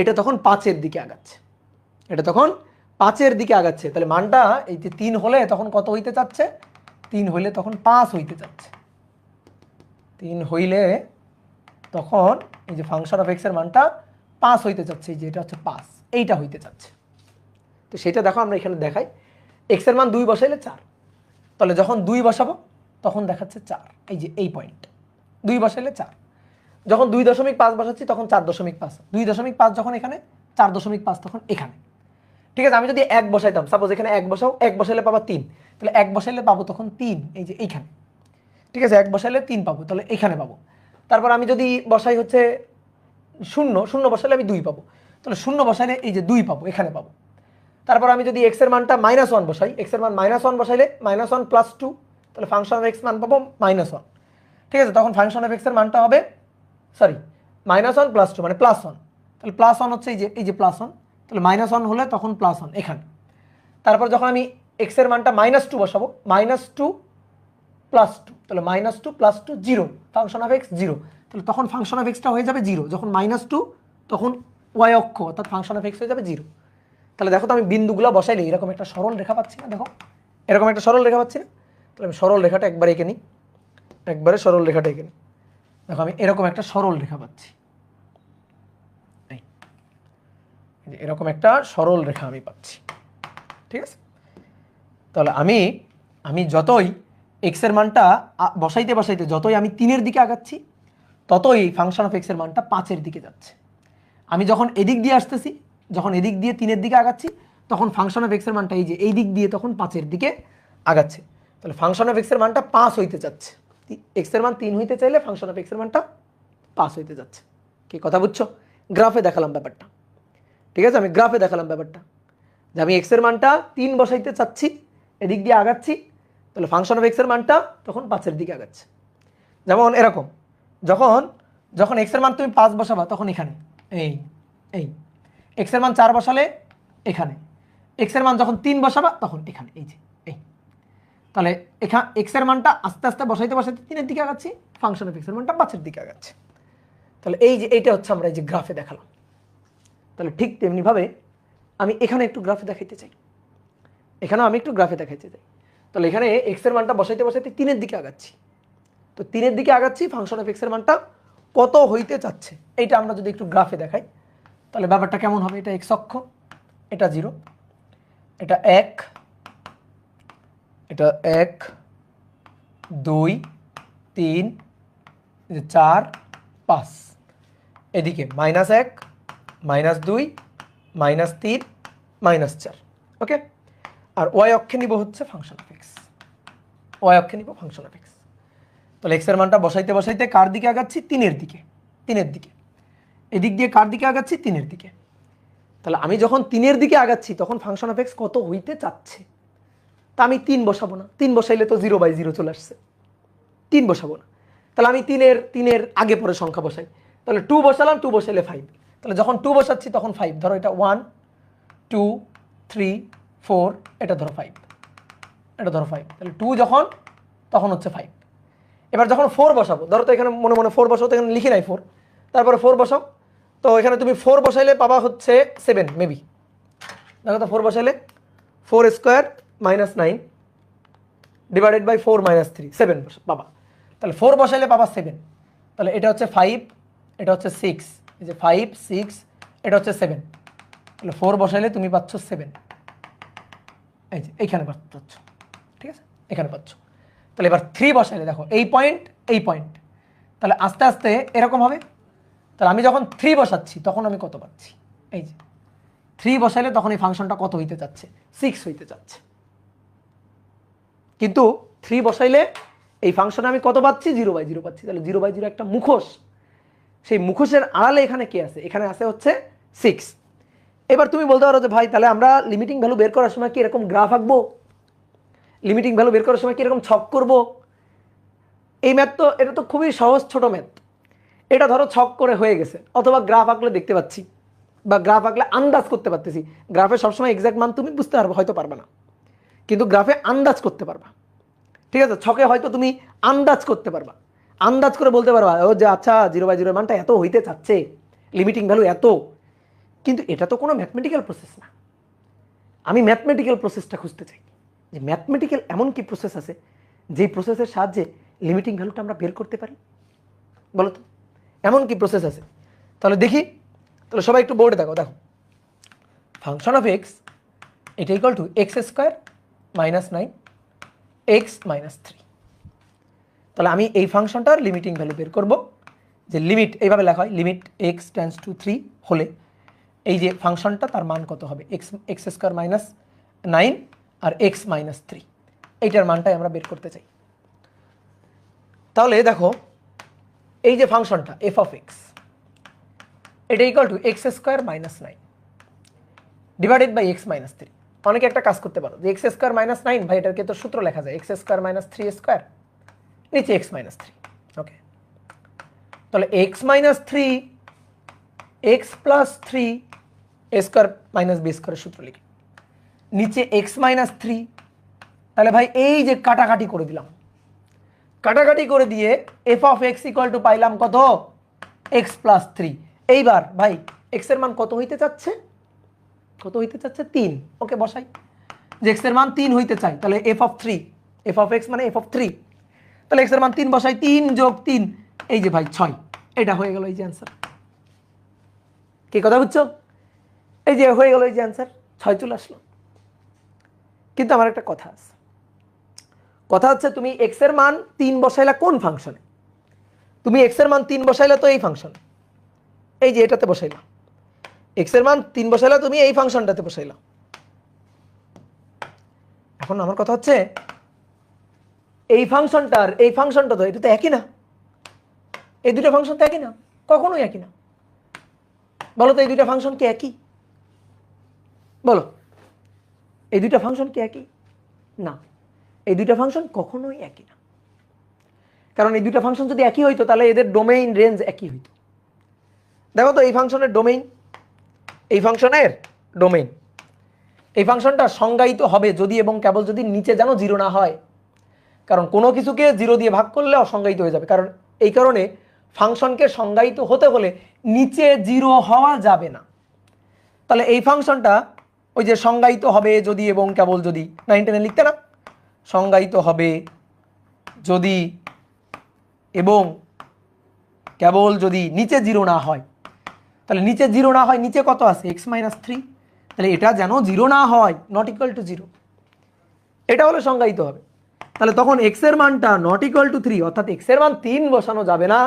এটা তখন 5-এর দিকে আগাচ্ছে, এটা তখন 5-এর দিকে আগাচ্ছে। তাহলে মানটা এই যে 3 হলে তখন কত হইতে চাচ্ছে? 3 হইলে তখন 5 হইতে চাচ্ছে। 3 হইলে তখন এই যে ফাংশন অফ এক্স এর মানটা 5 হইতে যাচ্ছে, এই যে এটা হচ্ছে 5, এইটা হইতে যাচ্ছে। তো সেটা দেখো আমরা এখানে দেখাই, x এর মান 2 বসাইলে 4, তাহলে যখন 2 বসাবো তখন দেখাচ্ছে 4, এই যে এই পয়েন্ট 2 বসাইলে 4, যখন 2.5 বসাচ্ছি তখন 4.5, 2.5 যখন এখানে, 4.5 তখন এখানে। ঠিক আছে, আমি যদি 1 বসাইতাম, সাপোজ এখানে 1 বসাও, 1 বসাইলে পাবা 3, তাহলে 1 বসাইলে পাবো তখন 3, এই যে এইখানে। ঠিক আছে, 1 বসাইলে 3 পাবো, তাহলে এখানে পাবো। তারপর আমি যদি বসাই হচ্ছে 0 বসাইলে আমি 2 পাবো, তাহলে 0 বসাইলে এই যে 2 পাবো, এখানে পাবো। তারপর আমি যদি x এর মানটা -1 বসাই, x এর মান -1 বসাইলে -1 + 2, তাহলে ফাংশন অফ x মান পাবো -1। ঠিক আছে, তখন ফাংশন অফ x এর মানটা হবে সরি -1 + 2 মানে +1, তাহলে +1 হচ্ছে এই যে +1, তাহলে -1 হলে তখন +1 এখানে। তারপর যখন আমি x এর মানটা -2 বসাবো, -2 + 2, তাহলে -2 + 2 0, ফাংশন অফ x 0, তাহলে তখন ফাংশন অফ এক্সটা হয়ে যাবে 0, যখন -2 তখন y অক্ষ অর্থাৎ ফাংশন অফ x হয়ে যাবে 0। তাহলে দেখো তো আমি বিন্দুগুলো বসাইলে এরকম একটা সরল রেখা পাচ্ছি না, দেখো এরকম একটা সরল রেখা পাচ্ছি না। তাহলে আমি সরল রেখাটা একবার এঁকে নিই, একবারে সরল রেখাটা এঁকে নিই। দেখো আমি এরকম একটা সরল রেখা পাচ্ছি, এরকম একটা সরল রেখা আমি পাচ্ছি। ঠিক আছে, তাহলে আমি যতই x এর মানটা বসাইতে বসাইতে যতই আমি 3-এর দিকে আগাচ্ছি, ততই ফাংশন অফ x এর মানটা 5-এর দিকে যাচ্ছে। আমি যখন এদিক দিয়ে আসতেছি, যখন এদিক দিয়ে 3-এর দিকে আগাচ্ছি, তখন ফাংশন অফ x এর মানটা এই যে এই দিক দিয়ে তখন 5-এর দিকে আগাচ্ছে। তাহলে ফাংশন অফ x এর মানটা 5 হইতে যাচ্ছে, x এর মান 3 হইতে চাইলে ফাংশন অফ x এর মানটা 5 হইতে যাচ্ছে। কি কথা বুঝছো? গ্রাফে দেখালাম ব্যাপারটা। ঠিক আছে, আমি গ্রাফে দেখালাম ব্যাপারটা যে আমি x এর মানটা 3 বসাইতে চাচ্ছি, এদিক দিয়ে আগাচ্ছি, তাহলে ফাংশন অফ x এর মানটা তখন 5-এর দিকে আগাচ্ছে। যেমন এরকম, যখন x এর মান তুমি 5 বসাবা তখন এখানে এই x এর মান 4 বসালে এখানে, x এর মান যখন 3 বসাবা তখন এখানে, এই যে এই। তাহলে এখানে x এর মানটা আস্তে আস্তে বসাইতে বসাইতে 3-এর দিকে আগাচ্ছি, ফাংশন অফ x এর মানটা 5-এর দিকে আগাচ্ছে। তাহলে এই যে এইটা হচ্ছে আমরা এই যে গ্রাফে দেখালাম। তাহলে ঠিক তেমনিভাবে আমি এখানে একটু গ্রাফে দেখাইতে চাই, এখানেও আমি একটু গ্রাফে দেখাইতে চাই। তাহলে এখানে x এর মানটা বসাইতে বসাইতে 3-এর দিকে আগাচ্ছি, তো 3-এর দিকে আগাচ্ছি, ফাংশন অফ x এর মানটা কত হইতে চাচ্ছে এইটা আমরা যদি একটু গ্রাফে দেখাই, তাহলে ব্যাপারটা কেমন হবে? এটা x অক্ষ, এটা 0, এটা 1, এটা 1 2 3 4 5, এদিকে -1 -2 -3 -4। ওকে, আর y অক্ষে নিব হচ্ছে ফাংশন অফ x, y অক্ষে নিব ফাংশন অফ x। তাহলে x এর মানটা বসাইতে বসাইতে কার দিকে আগাচ্ছি? 3-এর দিকে, 3-এর দিকে। এদিক দিয়ে কার দিকে আগাচ্ছি? 3-এর দিকে। তাহলে আমি যখন 3-এর দিকে আগাচ্ছি তখন ফাংশন অফ x কত হইতে চাচ্ছে, তা আমি 3 বসাবো না, 3 বসাইলে তো 0/0 চলে আসছে, 3 বসাবো না। তাহলে আমি 3-এর আগে পরে সংখ্যা বসাই, তাহলে 2 বসালাম, 2 বসাইলে 5, তাহলে যখন 2 বসাচ্ছি তখন 5, ধরো এটা 1 2 3 4, এটা ধরো 5, এটা ধরো 5, তাহলে 2 যখন তখন হচ্ছে 5। এবার যখন 4 বসাবো, ধরো তো এখানে মনে মনে 4 বসাও, তো এখানে লিখি নাই 4, তারপরে 4 বসাও, তো এখানে তুমি 4 বসাইলে পাবা হচ্ছে 7 মেবি। দেখো তো 4 বসাইলে 4² - 9 ডিভাইডেড বাই 4 - 3, 7 পাবা। তাহলে 4 বসাইলে পাবা 7, তাহলে এটা হচ্ছে 5, এটা হচ্ছে 6, এই যে 5 6, এটা হচ্ছে 7, তাহলে 4 বসাইলে তুমি পাচ্ছ 7, এই যে এইখানে পাচ্ছ। ঠিক আছে, এখানে পাচ্ছ। তাহলে এবার 3 বসাইলে দেখো এই পয়েন্ট, এই পয়েন্ট, তাহলে আস্তে আস্তে এরকম হবে। তাহলে আমি যখন 3 বসাচ্ছি তখন আমি কত পাচ্ছি? এই যে 3 বসাইলে তখন এই ফাংশনটা কত হইতে যাচ্ছে? 6 হইতে যাচ্ছে। কিন্তু 3 বসাইলে এই ফাংশনে আমি কত পাচ্ছি? 0/0 পাচ্ছি। তাহলে 0/0 একটা মুখোশ, সেই মুখোশের আড়ালে এখানে কি আছে? এখানে আছে হচ্ছে 6। এবার তুমি বলতে পারো যে ভাই তাহলে আমরা লিমিটিং ভ্যালু বের করার সময় কি এরকম গ্রাফ আঁকবো? লিমিটিং ভ্যালু বের করার সময় কি এরকম ছক করব? এই ম্যাথ তো, এটা তো খুবই সহজ ছোট ম্যাথ। এটা ধরো ছক করে হয়ে গেছে, অথবা গ্রাফ আঁকলে দেখতে পাচ্ছি, বা গ্রাফ আঁকলে আন্দাজ করতে পারতেছি। গ্রাফে সবসময় এক্সাক্ট মান তুমি বুঝতে পারবে, হয়তো পারবে না, কিন্তু গ্রাফে আন্দাজ করতে পারবা। ঠিক আছে, ছকে হয়তো তুমি আন্দাজ করতে পারবা, আন্দাজ করে বলতে পারবা ও যে আচ্ছা 0/0 মানটা এত হইতে চাচ্ছে, লিমিটিং ভ্যালু এত। কিন্তু এটা তো কোনো ম্যাথমেটিক্যাল প্রসেস না। আমি ম্যাথমেটিক্যাল প্রসেসটা খুঁজতে চাই, যে ম্যাথমেটিক্যাল এমন কি প্রসেস আছে যেই প্রসেসের সাহায্যে লিমিটিং ভ্যালুটা আমরা বের করতে পারি? বলো তো এমন কি প্রসেস আছে? তাহলে দেখি তাহলে সবাই একটু বোর্ডে দেখো, ফাংশন অফ এক্স এটা equal to X square minus 9 x minus 3। তাহলে আমি এই ফাংশনটার লিমিটিং ভ্যালু বের করব, যে লিমিট এইভাবে লেখা হয়, লিমিট এক্স টেন্ডস টু 3 হলে এই যে ফাংশনটা তার মান কত হবে, এক্স স্কোয়ার মাইনাস 9 আর এক্স মাইনাস 3, এইটার মানটাই আমরা বের করতে চাই। তাহলে দেখো এই যে ফাংশনটা এফ অফ এক্স এটা equal to X square minus 9 divided by X minus 3। অনেকে একটা কাজ করতে পারো যে এক্স স্কোয়ার মাইনাস 9, ভাই এটাকে তো সূত্র লেখা যায় এক্স স্কোয়ার মাইনাস 3 স্কোয়ার, নিচে এক্স মাইনাস 3। ওকে, তাহলে এক্স মাইনাস 3 এক্স প্লাস 3 এ স্কোয়ার মাইনাস বি স্কোয়ারের সূত্র লিখি, নিচে এক্স মাইনাস 3। তাহলে ভাই এই যে কাটাকাটি করে দিলাম, কাটাকাটি করে দিয়ে F of X equal two পাইলাম কত, এক্স প্লাস 3। এইবার ভাই এক্স এর মান কত হইতে চাচ্ছে, কত হইতে চাচ্ছে 3। ওকে, বসাই যে এক্স এর মান 3 হইতে চাই, তাহলে F of 3, F of x মানে এফ অফ 3, তাহলে এক্স এর মান 3 বসাই, 3 যোগ 3 এই যে ভাই 6, এটা হয়ে গেল এই যে অ্যান্সার। কি কথা বুঝছো, এই যে হয়ে গেল এই যে অ্যান্সার, 6 চলে আসলো। কিন্তু আমার একটা কথা আছে, কথা হচ্ছে তুমি এক্স এর মান 3 বসাইলা কোন ফাংশনে, তুমি এক্স এর মান 3 বসাইলা তো এই ফাংশনে, এই যে এটাতে বসাইলা, এক্স এর মান 3 বসাইলা তুমি এই ফাংশনটাতে বসাইলা। এখন আমার কথা হচ্ছে এই ফাংশনটার এই ফাংশনটা তো এটা তো একই না, এই দুটো ফাংশন তো একই না, কখনোই একই না। বলো তো এই দুইটা ফাংশন কি একই, বলো এই দুইটা ফাংশন কি একই না, এই দুইটা ফাংশন কখনোই একই না। কারণ এই দুইটা ফাংশন যদি একই হইতো তাহলে এদের ডোমেইন রেঞ্জ একই হইতো। দেখো তো এই ফাংশনের ডোমেইন, এই ফাংশনের ডোমেইন, এই ফাংশনটা সংজ্ঞায়িত হবে যদি এবং কেবল যদি নিচে যেন 0 না হয়। কারণ কোনো কিছুকে 0 দিয়ে ভাগ করলে অসংজ্ঞায়িত হয়ে যাবে, কারণ এই কারণে ফাংশনকে সংজ্ঞায়িত হতে হলে নিচে 0 হওয়া যাবে না। তাহলে এই ফাংশনটা ওই যে সংজ্ঞায়িত হবে যদি এবং কেবল যদি, 9 10 লিখতে না, সংজ্ঞায়িত হবে যদি এবং কেবল যদি নিচে 0 না হয়। তাহলে নিচে 0 না হয়, নিচে কত আছে এক্স মাইনাস 3, তাহলে এটা যেন 0 না হয়, নট ইকুয়াল টু 0, এটা হলে সংজ্ঞায়িত হবে। তাহলে তখন এক্স এর মানটা নট ইকুয়াল টু 3, অর্থাৎ এক্স এর মান 3 বসানো যাবে না।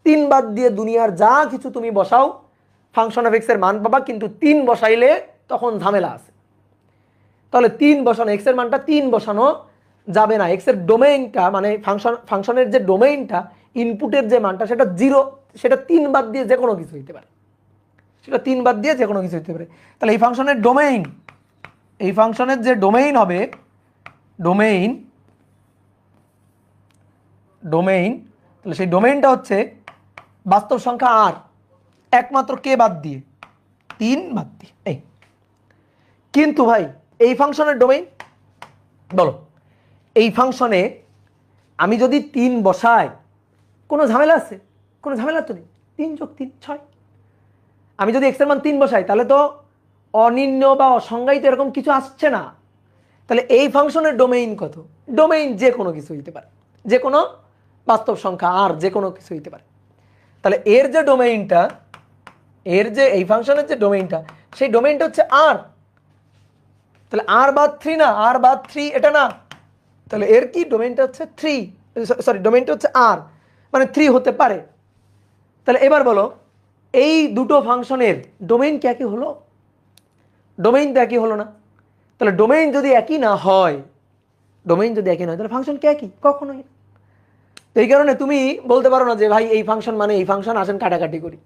3 বাদ দিয়ে দুনিয়ার যা কিছু তুমি বসাও ফাংশন অফ এক্স এর মান পাবা, কিন্তু 3 বসাইলে তখন ঝামেলা আছে। তাহলে 3 বসানো, এক্স এর মানটা 3 বসানো যাবে না। এক্স এর ডোমেইনটা মানে ফাংশনের যে ডোমেইনটা, ইনপুটের যে মানটা সেটা 0, সেটা 3 বাদ দিয়ে যে কোনো কিছু হইতে পারে, সেটা 3 বাদ দিয়ে যে কোনো কিছু হইতে পারে। তাহলে এই ফাংশনের ডোমেইন, এই ফাংশনের যে ডোমেইন হবে, ডোমেইন ডোমেইন তাহলে সেই ডোমেইনটা হচ্ছে বাস্তব সংখ্যা আর, একমাত্র কে বাদ দিয়ে, 3 বাদ দিয়ে। এই কিন্তু ভাই এই ফাংশনের ডোমেইন বলো, এই ফাংশনে আমি যদি 3 বসাই কোনো ঝামেলা আছে, কোনো ঝামেলা তো নেই, 3 যোগ 3 6। আমি যদি এক্স এর মান 3 বসাই তাহলে তো অনির্ণ বা অসংজ্ঞায়িত এরকম কিছু আসছে না। তাহলে এই ফাংশনের ডোমেইন কত, ডোমেইন যে কোনো কিছু হইতে পারে, যে কোনো বাস্তব সংখ্যা আর যে কোনো কিছু হইতে পারে। তাহলে এর যে ডোমেইনটা, এর যে এই ফাংশনের যে ডোমেইনটা, সেই ডোমেইনটা হচ্ছে আর। তাহলে আর বাদ 3 না, আর বাদ 3 এটা না, তাহলে এর কি ডোমেইনটা হচ্ছে 3, সরি ডোমেইনটা হচ্ছে আর, মানে 3 হতে পারে। তাহলে এবার বলো এই দুটো ফাংশনের ডোমেইন কি একই হলো, ডোমেইন তো একই হলো না। তাহলে ডোমেইন যদি একই না হয়, ডোমেইন যদি একই না হয় তাহলে ফাংশন কি একই, কখনোই। তো এই কারণে তুমি বলতে পারো না যে ভাই এই ফাংশন মানে এই ফাংশন, আসেন কাটাকাটি করি,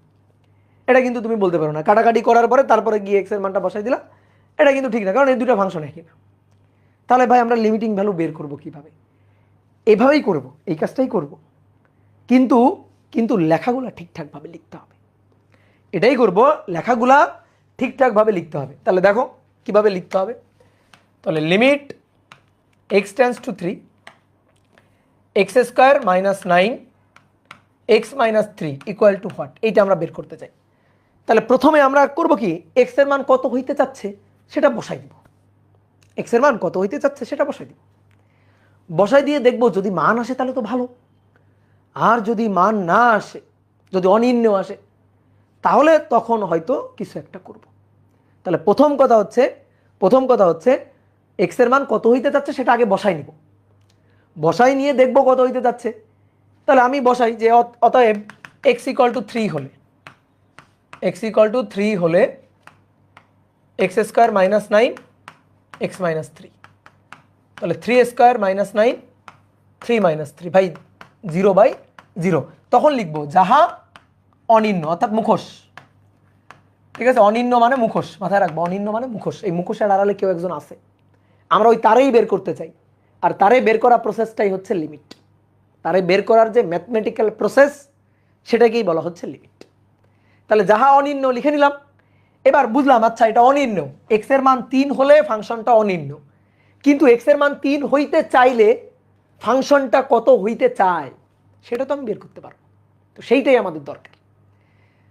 এটা কিন্তু তুমি বলতে পারো না। কাটাকাটি করার পরে তারপরে গিয়ে এক্স এর মানটা বসাই দিলা, এটা কিন্তু ঠিক না, কারণ এই দুটো ফাংশন একই না। তাহলে ভাই আমরা লিমিটিং ভ্যালু বের করব কিভাবে, এভাবেই করব, এই কাজটাই করব, কিন্তু কিন্তু লেখাগুলো ঠিকঠাকভাবে লিখতে হবে, এটাই করব, লেখাগুলা ঠিকঠাকভাবে লিখতে হবে। তাহলে দেখো কিভাবে লিখতে হবে। তাহলে limit x tends to 3 x square minus 9 x minus 3 equal to what, এইটা আমরা বের করতে চাই। তাহলে প্রথমে আমরা করব কি, এক্স এর মান কত হইতে চাচ্ছে সেটা বসাই দিব, এক্স এর মান কত হইতে চাচ্ছে সেটা বসাই দিব, বসাই দিয়ে দেখব যদি মান আসে তাহলে তো ভালো, আর যদি মান না আসে, যদি অনির্ণেয় আসে তাহলে তখন হয়তো কিছু একটা করব। তাহলে প্রথম কথা হচ্ছে এক্স এর মান কত হইতে যাচ্ছে সেটা আগে বসাই নিব, বসাই নিয়ে দেখব কত হইতে যাচ্ছে। তাহলে আমি বসাই যে অতএব এক্স ইকুয়াল টু 3 হলে X square minus 9 x minus 3, তাহলে 3 স্কোয়ার মাইনাস 9 3 মাইনাস 3 ভাই 0/0। তখন লিখবো যাহা অনির্ণ অর্থাৎ মুখোশ, ঠিক আছে, অনির্ণ মানে মুখোশ, মাথায় রাখবো অনির্ণ মানে মুখোশ। এই মুখোশের আড়ালে কেউ একজন আছে, আমরা ওই তারেই বের করতে চাই। আর তারে বের করা প্রসেসটাই হচ্ছে লিমিট। তারে বের করার যে ম্যাথমেটিক্যাল প্রসেস সেটাকেই বলা হচ্ছে লিমিট। তাহলে যাহা অনির্ণ লিখে নিলাম। এবার বুঝলাম আচ্ছা এটা অনির্ণ, এক্স এর মান 3 হলে ফাংশনটা অনির্ণ, কিন্তু এক্স এর মান 3 হইতে চাইলে ফাংশনটা কত হইতে চায় সেটা তো আমি বের করতে পারবো, তো সেইটাই আমাদের দরকার।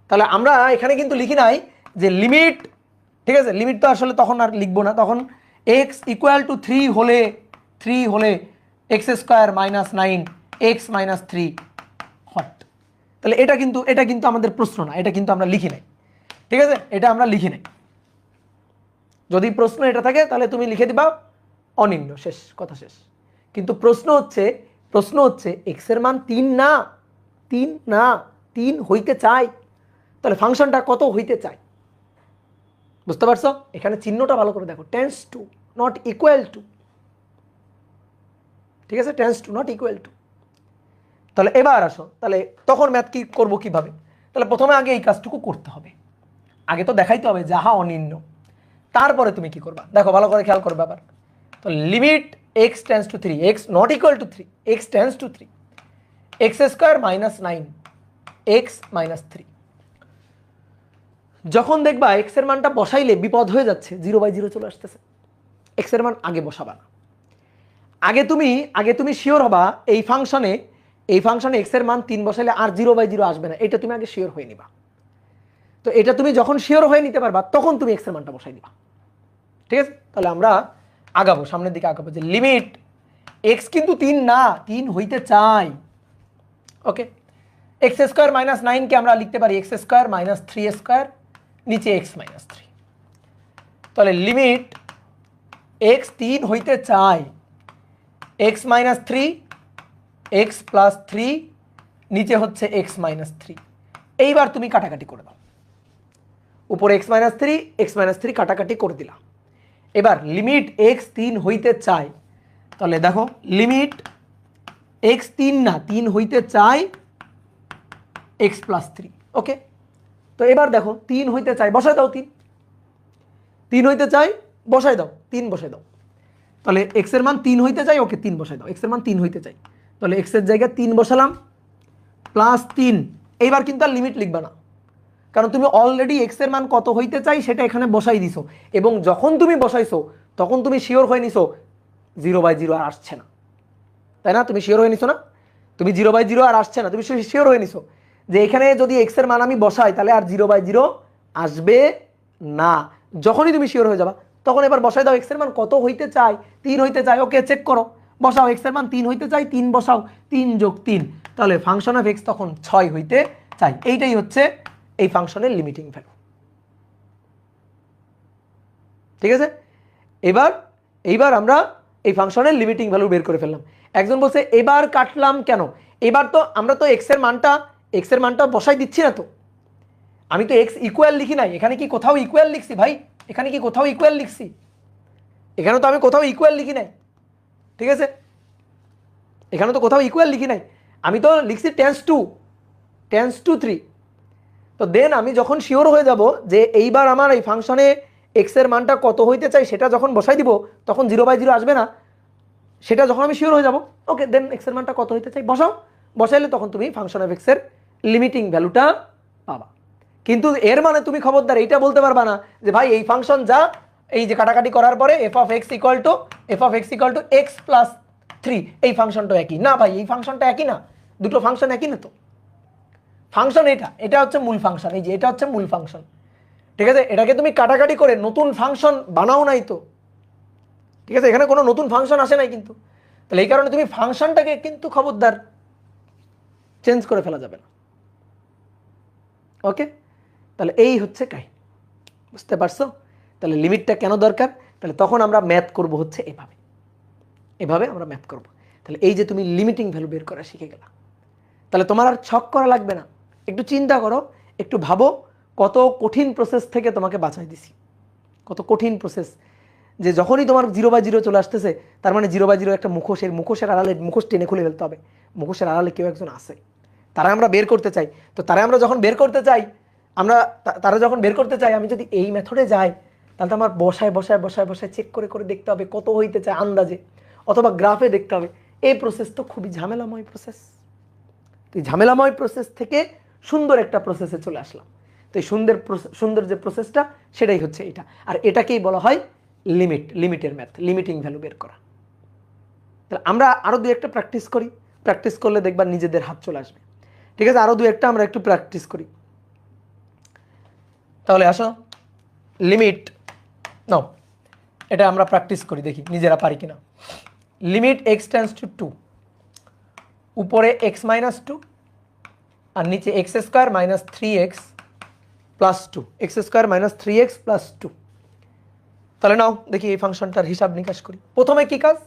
তাহলে আমরা এখানে কিন্তু লিখি নাই যে লিমিট, ঠিক আছে, লিমিট তো আসলে তখন আর লিখবো না, তখন এক্স ইকুয়াল টু 3 হলে X square minus 9 x minus 3 hot. তাহলে এটা কিন্তু আমাদের প্রশ্ন না, এটা কিন্তু আমরা লিখি নাই, ঠিক আছে, এটা আমরা লিখি নাই। যদি প্রশ্ন এটা থাকে তাহলে তুমি লিখে দিবা অনির্ণ, শেষ কথা শেষ। কিন্তু প্রশ্ন হচ্ছে এক্স এর মান 3 না 3 হইতে চাই, তাহলে ফাংশনটা কত হইতে চায়, বুঝতে পারছো? এখানে চিহ্নটা ভালো করে দেখো, tends to not equal to, ঠিক আছে, tends to not equal to. তাহলে এবার আসো, তাহলে তখন ম্যাথ কি করবো কিভাবে? তাহলে প্রথমে আগে এই কাজটুকু করতে হবে, আগে তো দেখাইতে হবে যাহা অনির্ণ, তারপরে তুমি কি করবা দেখো ভালো করে খেয়াল করবে আবার। তো limit X tends two 3 x not equal to 3 x tends two 3 x square minus 9 x minus 3। যখন দেখবা এক্স এর মানটা বসাইলে বিপদ হয়ে যাচ্ছে, 0/0 চলে আসতেছে, এক্স এর মান আগে বসাবা না। আগে তুমি শিওর হবা এই ফাংশনে এক্স এর মান 3 বসাইলে আর 0/0 আসবে না, এটা তুমি আগে শিওর হয়ে নিবা। তো এটা তুমি যখন শিওর হয়ে নিতে পারবা তখন তুমি এক্স এর মানটা বসাই দিবা, ঠিক আছে? তাহলে আমরা আগাবো, সামনের দিকে আগাবো, যে লিমিট এক্স কিন্তু 3 না, 3 হইতে চাই, ওকে। এক্স স্কোয়ার মাইনাস 9 কে আমরা লিখতে পারি এক্স স্কোয়ার মাইনাস 3 স্কোয়ার, নিচে এক্স মাইনাস 3। তাহলে লিমিট এক্স 3 হইতে চায় এক্স মাইনাস 3 এক্স প্লাস 3, নিচে হচ্ছে এক্স মাইনাস 3। এইবার তুমি কাটাকাটি করে দাও, উপরে এক্স মাইনাস 3 কাটাকাটি করে দিলাম। এবার লিমিট এক্স 3 হইতে চায়, তাহলে দেখো লিমিট এক্স 3 না 3 হইতে চায় এক্স প্লাস 3, ওকে। তো এবার দেখো 3 হইতে চাই, বসায় দাও 3 হইতে চাই, বসায় দাও 3 বসায় দাও। তাহলে এক্স এর মান 3 হইতে চাই, ওকে 3 বসায় দাও, এক্স এর মান 3 হইতে চাই, তাহলে এক্স এর জায়গায় 3 বসালাম প্লাস 3। এইবার কিন্তু আর লিমিট লিখবা না, কারণ তুমি অলরেডি এক্স এর মান কত হইতে চাই সেটা এখানে বসাই দিছো, এবং যখন তুমি বসাইছো তখন তুমি শিওর হয়ে নিছো 0/0 আর আসছে না, তাই না? তুমি শিওর হয়ে নিছো না, তুমি 0/0 আর আসছে না, তুমি শিওর হয়ে নিছো যে এখানে যদি এক্স এর মান আমি বসাই তাহলে আর 0/0 আসবে না। যখনই তুমি শিওর হয়ে যাবা তখন এবার বসাই দাও এক্স এর মান কত হইতে চাই, 3 হইতে চাই, ওকে চেক করো, বসাও এক্স এর মান 3 হইতে চাই, 3 বসাও, 3 যোগ 3, তাহলে ফাংশন অফ এক্স তখন 6 হইতে চাই। এইটাই হচ্ছে এই ফাংশনের লিমিটিং ভ্যালু, ঠিক আছে? এইবার আমরা এই ফাংশনের লিমিটিং ভ্যালু বের করে ফেললাম। একজন বলছে এবার কাটলাম কেন? এবার তো আমরা তো এক্স এর মানটা বসাই দিচ্ছি না, তো আমি তো এক্স ইকুয়াল লিখি নাই, এখানে কি কোথাও ইকুয়াল লিখছি ভাই? এখানে কি কোথাও ইকুয়াল লিখছি? এখানে তো আমি কোথাও ইকুয়াল লিখি নাই, ঠিক আছে, এখানে তো কোথাও ইকুয়াল লিখি নাই, আমি তো লিখছি টেন্স টু 3। তো দেন আমি যখন শিওর হয়ে যাব যে এইবার আমার এই ফাংশনে এক্স এর মানটা কত হইতে চাই সেটা যখন বসাই দিব তখন 0/0 আসবে না, সেটা যখন আমি শিওর হয়ে যাব, ওকে দেন এক্স এর মানটা কত হইতে চাই বসাও, বসাইলে তখন তুমি ফাংশন অফ এক্স এর লিমিটিং ভ্যালুটা পাবা। কিন্তু এর মানে তুমি খবরদার এইটা বলতে পারবা না যে ভাই এই ফাংশন যা, এই যে কাটাকাটি করার পরে F of X equal to x plus 3, এই ফাংশনটা একই না ভাই, এই ফাংশনটা একই না, দুটো ফাংশন একই না। তো ফাংশন এটা হচ্ছে মূল ফাংশন, এই যে এটা হচ্ছে মূল ফাংশন, ঠিক আছে, এটাকে তুমি কাটাকাটি করে নতুন ফাংশন বানাও নাই তো, ঠিক আছে, এখানে কোনো নতুন ফাংশন আসে নাই কিন্তু। তাহলে এই কারণে তুমি ফাংশনটাকে কিন্তু খবরদার চেঞ্জ করে ফেলা যাবে না, ওকে। তাহলে এই হচ্ছে কাহিনী, বুঝতে পারছো? তাহলে লিমিটটা কেন দরকার? তাহলে তখন আমরা ম্যাথ করব হচ্ছে এভাবে, এভাবে আমরা ম্যাথ করব। তাহলে এই যে তুমি লিমিটিং ভ্যালু বের করা শিখে গেলা, তাহলে তোমার আর ছক করা লাগবে না। একটু চিন্তা করো, একটু ভাবো কত কঠিন প্রসেস থেকে তোমাকে বাঁচাই দিছি, কত কঠিন প্রসেস। যে যখনই তোমার 0/0 চলে আসতেছে, তার মানে 0/0 একটা মুখোশের, মুখোশের আড়ালে মুখোশ টেনে খুলে ফেলতে হবে। মুখোশের আড়ালে কেউ একজন আছে, তারা আমরা বের করতে চাই। তো তারা আমরা যখন বের করতে চাই, তারা যখন বের করতে চাই, আমি যদি এই মেথডে যাই, তাহলে তো আমার বসায় বসায় বসায় বসায় চেক করে করে দেখতে হবে কত হইতে চায় আন্দাজে, অথবা গ্রাফে দেখতে হবে। এই প্রসেস তো খুবই ঝামেলাময় প্রসেস। তো এই ঝামেলাময় প্রসেস থেকে সুন্দর একটা প্রসেসে চলে আসলাম। তো এই সুন্দর যে প্রসেসটা, সেটাই হচ্ছে এটা। আর এটাকেই বলা হয় লিমিটের ম্যাথ, লিমিটিং ভ্যালু বের করা। তাহলে আমরা আরো দুই একটা প্র্যাকটিস করি, প্র্যাকটিস করলে দেখবা নিজেদের হাত চলে আসবে। ঠিক আছে, আরো দুই একটা আমরা একটু প্র্যাকটিস করি। তাহলে আসো লিমিট নাও, এটা আমরা প্র্যাকটিস করি, দেখি নিজেরা পারি কিনা। লিমিট x টেন্ডস টু 2, উপরে x মাইনাস 2 আর নিচে x square minus 3x plus 2, x square minus 3x plus 2। তাহলে নাও দেখি এই ফাংশনটার হিসাব নিকাশ করি। প্রথমে কি কাজ,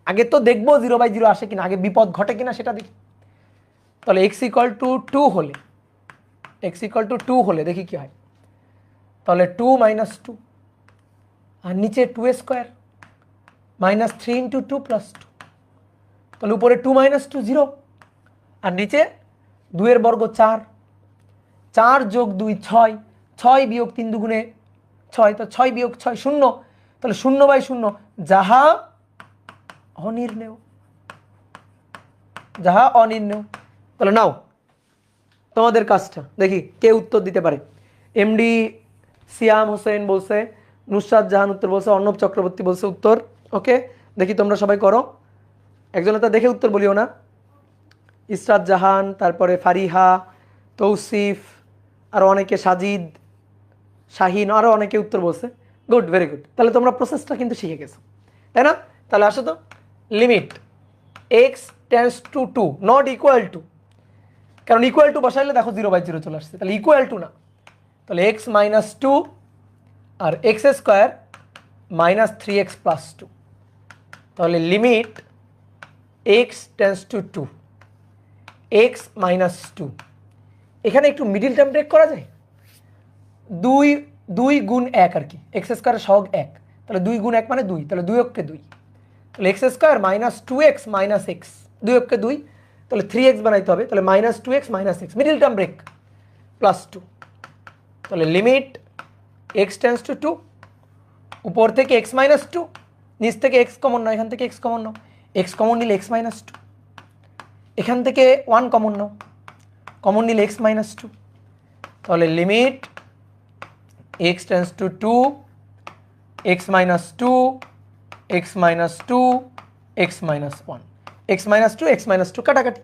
আগে তো দেখবো 0/0 আসে কিনা, আগে বিপদ ঘটে কিনা সেটা দেখি। তাহলে x ইকুয়াল টু 2 হলে দেখি কি হয়। তাহলে 2 মাইনাস 2 আর নিচে 2 স্কোয়ার মাইনাস 3 ইন্টু 2 প্লাস 2। তাহলে উপরে 2 মাইনাস 2 0 আর নিচে 2 এর বর্গ 4, 4 যোগ 2 6, 6 বিয়োগ 3 দুগুণে 6, তো 6 বিয়োগ 6 0। তাহলে 0/0 যাহা অনির্ণেয়, যাহা অনির্ণেয়। তাহলে নাও তোমাদের কাজটা দেখি কে উত্তর দিতে পারে। এমডি সিয়াম হোসেন বলছে, নুসরাত জাহান উত্তর বলছে, অর্ণব চক্রবর্তী বলছে উত্তর। ওকে, দেখি তোমরা সবাই করো, একজনে তা দেখে উত্তর বলিও না। ইসরাত জাহান, তারপরে ফারিহা, তৌসিফ, আরও অনেকে, সাজিদ, শাহিন, আরও অনেকে উত্তর বলছে। Good, very good. তাহলে তোমরা প্রসেসটা কিন্তু শিখে গেছো, তাই না? তাহলে আসো তো, limit x tends two 2 not equal to, কারণ ইকুয়াল টু বসাইলে দেখো 0/0 চলে আসছে, তাহলে ইকুয়াল টু না। তাহলে x মাইনাস 2 আর x square minus 3x plus 2। তাহলে limit x tends two 2, x minus 2। এখানে একটু মিডিল টার্ম ব্রেক করা যায়, 2 গুণ 1 আর কি, x স্কোয়ারের সহগ 1, তাহলে 2 গুণ 1 মানে 2, তাহলে 2 অক্ষে 2, তাহলে x square minus 2x minus x, 2 অক্ষে 2, তাহলে 3x বানাইতে হবে, তাহলে minus 2x minus x, middle term break plus 2। তাহলে লিমিট x টেন্ডস টু 2, উপর থেকে x মাইনাস 2, নিচ থেকে x কমন নাও, এখান থেকে x কমন নাও, x কমন নিলে x মাইনাস 2, এখান থেকে 1 কমন নাও, কমন নিলে x মাইনাস 2। তাহলে limit x tends two 2, x minus 2, x minus 2, x minus 1, x minus 2, x minus 2 কাটাকাটি।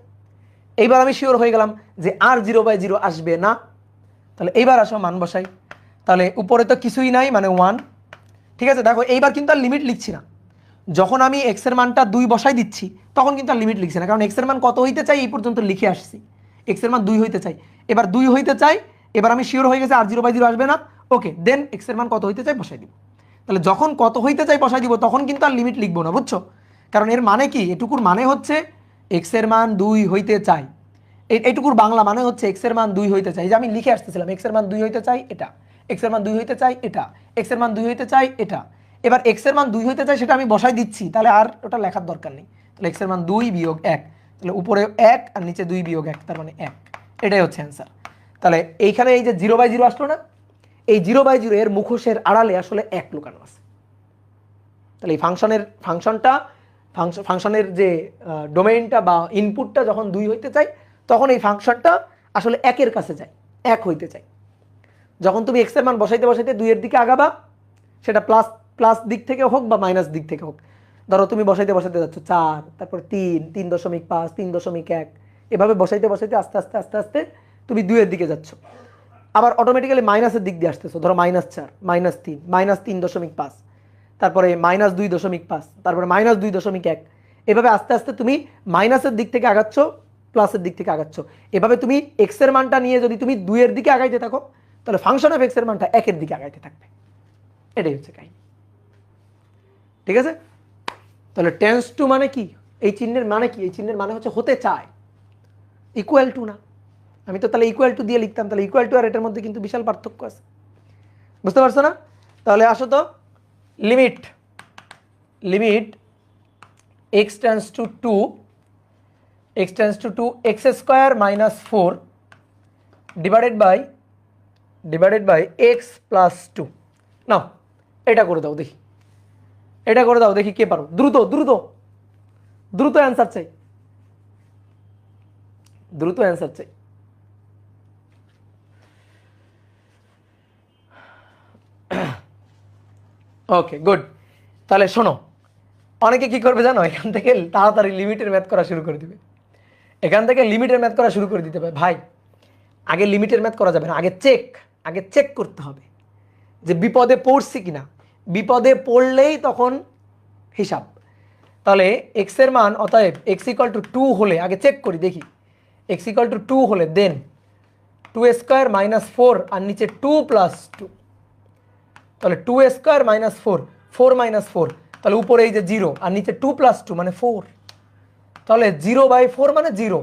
এইবার আমি শিওর হয়ে গেলাম যে আর 0/0 আসবে না। তাহলে এইবার আসো মান বসাই। তাহলে উপরে তো কিছুই নাই, মানে 1। ঠিক আছে, দেখো এইবার কিন্তু আর লিমিট লিখছি না। যখন আমি x এর মানটা 2 বসাই দিচ্ছি, তখন কিন্তু আর লিমিট লিখছি না, কারণ x এর মান কত হইতে চাই এই পর্যন্ত লিখে আসছি। x এর মান 2 হইতে চাই, এবার 2 হইতে চাই, এবার আমি শিওর হয়ে গেছি আর 0/0 আসবে না। ওকে, দেন x এর মান কত হইতে চাই বসাই দিব। তাহলে যখন কত হইতে চাই বসাই দিব, তখন কিন্তু আর লিমিট লিখবো না, বুঝছো? কারণ এর মানে কি, এটুকুর মানে হচ্ছে x এর মান 2 হইতে চাই, এইটুকুর বাংলা মানে হচ্ছে x এর মান 2 হইতে চাই। যে আমি লিখে আসতেছিলাম x এর মান 2 হইতে চাই এটা, x এর মান 2 হইতে চাই এটা, x এর মান 2 হইতে চাই এটা। এবার x এর মান 2 হইতে চাই সেটা আমি বসাই দিচ্ছি, তাহলে আর ওটা লেখার দরকার নেই। তাহলে x এর মান 2 বিয়োগ 1, তাহলে উপরে 1 আর নিচে 2 বিয়োগ 1, তার মানে 1। এটাই হচ্ছে অ্যান্সার। তাহলে এইখানে এই যে 0/0 আসলো না, এই 0/0 এর মুখোশের আড়ালে আসলে 1 লুকানো আছে। তাহলে এই ফাংশনের যে ডোমেইনটা বা ইনপুটটা যখন 2 হইতে চাই, তখন এই ফাংশনটা আসলে 1 এর কাছে যায়, 1 হইতে চাই। যখন তুমি x এর মান বসাইতে বসাইতে 2 এর দিকে আগাবা, সেটা প্লাস দিক থেকে হোক বা মাইনাস দিক থেকে হোক, ধরো তুমি বসাইতে বসাইতে যাচ্ছ 4, তারপর 3, 3.5, 3.1, এভাবে বসাইতে বসাইতে আস্তে আস্তে আস্তে আস্তে তুমি 2 এর দিকে যাচ্ছ। আবার অটোমেটিক্যালি মাইনাসের দিক দিয়ে আসতেছো, ধরো -4, -3, -3.5, তারপরে -2.5, তারপরে -2.1, এভাবে আস্তে আস্তে তুমি মাইনাসের দিক থেকে আগাচ্ছ, প্লাসের দিক থেকে আগাচ্ছ। এভাবে তুমি x এর মানটা নিয়ে যদি তুমি 2 এর দিকে আগাইতে থাকো, তাহলে ফাংশন অফ এক্স এর মানটা একের দিকে আগাইতে থাকবে, এটাই হচ্ছে কাহিনী। ঠিক আছে, তাহলে টেন্স টু মানে কি, এই চিহ্নের মানে কি, এই চিহ্নের মানে হচ্ছে হতে চায়, ইকুয়াল টু না। আমি তো তাহলে ইকুয়াল টু দিয়ে লিখতাম, তাহলে ইকুয়াল টু আর এটার মধ্যে কিন্তু বিশাল পার্থক্য আছে, বুঝতে পারছো না? তাহলে আসো তো, limit limit X tends to two, X tends to two X square minus 4 divided by X plus 2। Now এটা করে দাও দেখি, এটা করে দাও দেখি কে পারো, দ্রুত দ্রুত দ্রুত অ্যান্সার চাই, দ্রুত অ্যান্সার চাই। Okay good. তাহলে শোনো, অনেকে কি করবে জানো, এখান থেকে তাড়াতাড়ি লিমিটের ম্যাথ করা শুরু করে দিবে, এখান থেকে লিমিটের ম্যাথ করা শুরু করে দিতে হবে। ভাই আগে লিমিটের ম্যাথ করা যাবে না, আগে চেক করতে হবে যে বিপদে পড়ছি কিনা, বিপদে পড়লেই তখন হিসাব। তাহলে এক্স এর মান অতএব এক্স ইকুয়াল টু 2 হলে আগে চেক করি দেখি, এক্স ইকুয়াল টু 2 হলে দেন 2 স্কোয়ার মাইনাস 4 আর নিচে 2 প্লাস 2, তাহলে 2 স্কোয়ার মাইনাস 4, 4 মাইনাস 4, তাহলে উপরে এই যে 0 আর নিচে 2 প্লাস 2 মানে 4, তাহলে 0/4 মানে 0,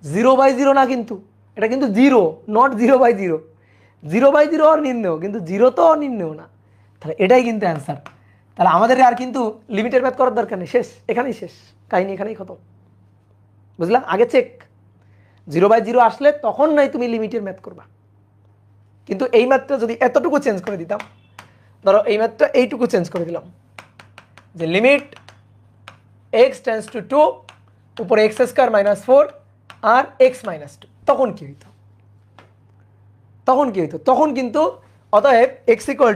0/0 না কিন্তু, এটা কিন্তু 0 নট 0/0, 0/0 অনির্ণেয় কিন্তু 0 তো অনির্ণেয় না, তাহলে এটাই কিন্তু অ্যান্সার। তাহলে আমাদের আর কিন্তু লিমিটের ম্যাথ করার দরকার নেই, শেষ, এখানেই শেষ কাহিনী, এখানেই খতম, বুঝলা? আগে চেক, 0/0 আসলে তখন নাই তুমি লিমিটের ম্যাথ করবা। কিন্তু এই ম্যাথটা যদি এতটুকু চেঞ্জ করে দিতাম, ধরো এই ম্যাথটা এইটুকু চেঞ্জ করে দিলাম যে লিমিট এক্স টেন্স টু 2 উপরে এক্স স্কোয়ার মাইনাস 4 আর এক্স মাইনাস 2, তখন কি হইতো, তখন কিন্তু অতএব এক্স ইকুয়াল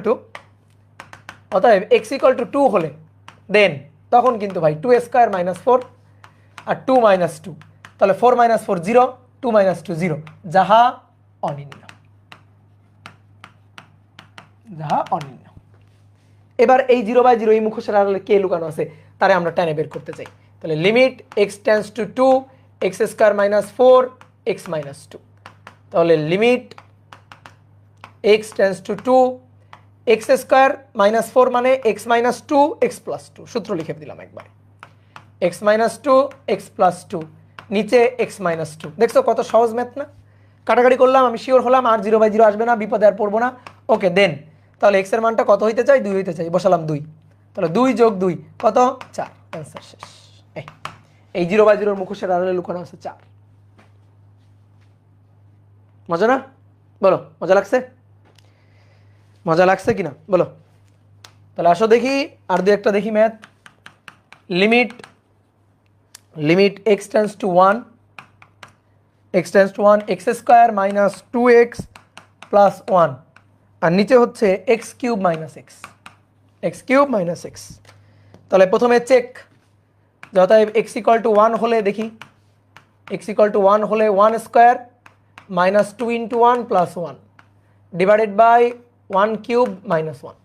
টু 2 হলে দেন তখন কিন্তু ভাই 2 স্কোয়ার মাইনাস 4 আর 2 মাইনাস 2, তাহলে 4 মাইনাস 4 0, 2 মাইনাস 2 0, যাহা অনির্ণেয়, এবার এই 0/0 এই মুখোশের আড়ালে কে লুকানো আছে তারে আমরা টেনে বের করতে চাই। তাহলে limit X tends two 2 x square minus 4 x minus 2, তাহলে limit X tends two 2 x square minus 4 মানে এক্স মাইনাস 2 এক্স প্লাস 2, সূত্র লিখে দিলাম একবার, এক্স মাইনাস 2 এক্স প্লাস 2 নিচে এক্স মাইনাস 2। দেখছো কত সহজ ম্যাথ না, কাটাকাটি করলাম, আমি শিওর হলাম আর 0/0 আসবে না, বিপদে আর পড়বো না। ওকে দেন, তাহলে এক্স এর মানটা কত হইতে চাই, 2 হইতে চাই, বসালাম 2, তাহলে 2 যোগ 2 কত, 4, অ্যান্সার শেষ। এই 0/0 মুখোশের আড়ালে লুকানো আছে 4। মজা না? বলো মজা লাগছে, মজা লাগছে কিনা বলো? তাহলে আসো দেখি আর দু একটা দেখি math. Limit X tends two 1 x square minus 2x plus 1 আর নিচে হচ্ছে এক্স কিউব মাইনাস এক্স। তাহলে প্রথমে চেক, অতএব এক্স ইকুয়াল টু 1 হলে দেখি, এক্স ইকুয়াল টু 1 হলে 1 square minus 2 into 1 plus 1 divided by 1 cube minus 1,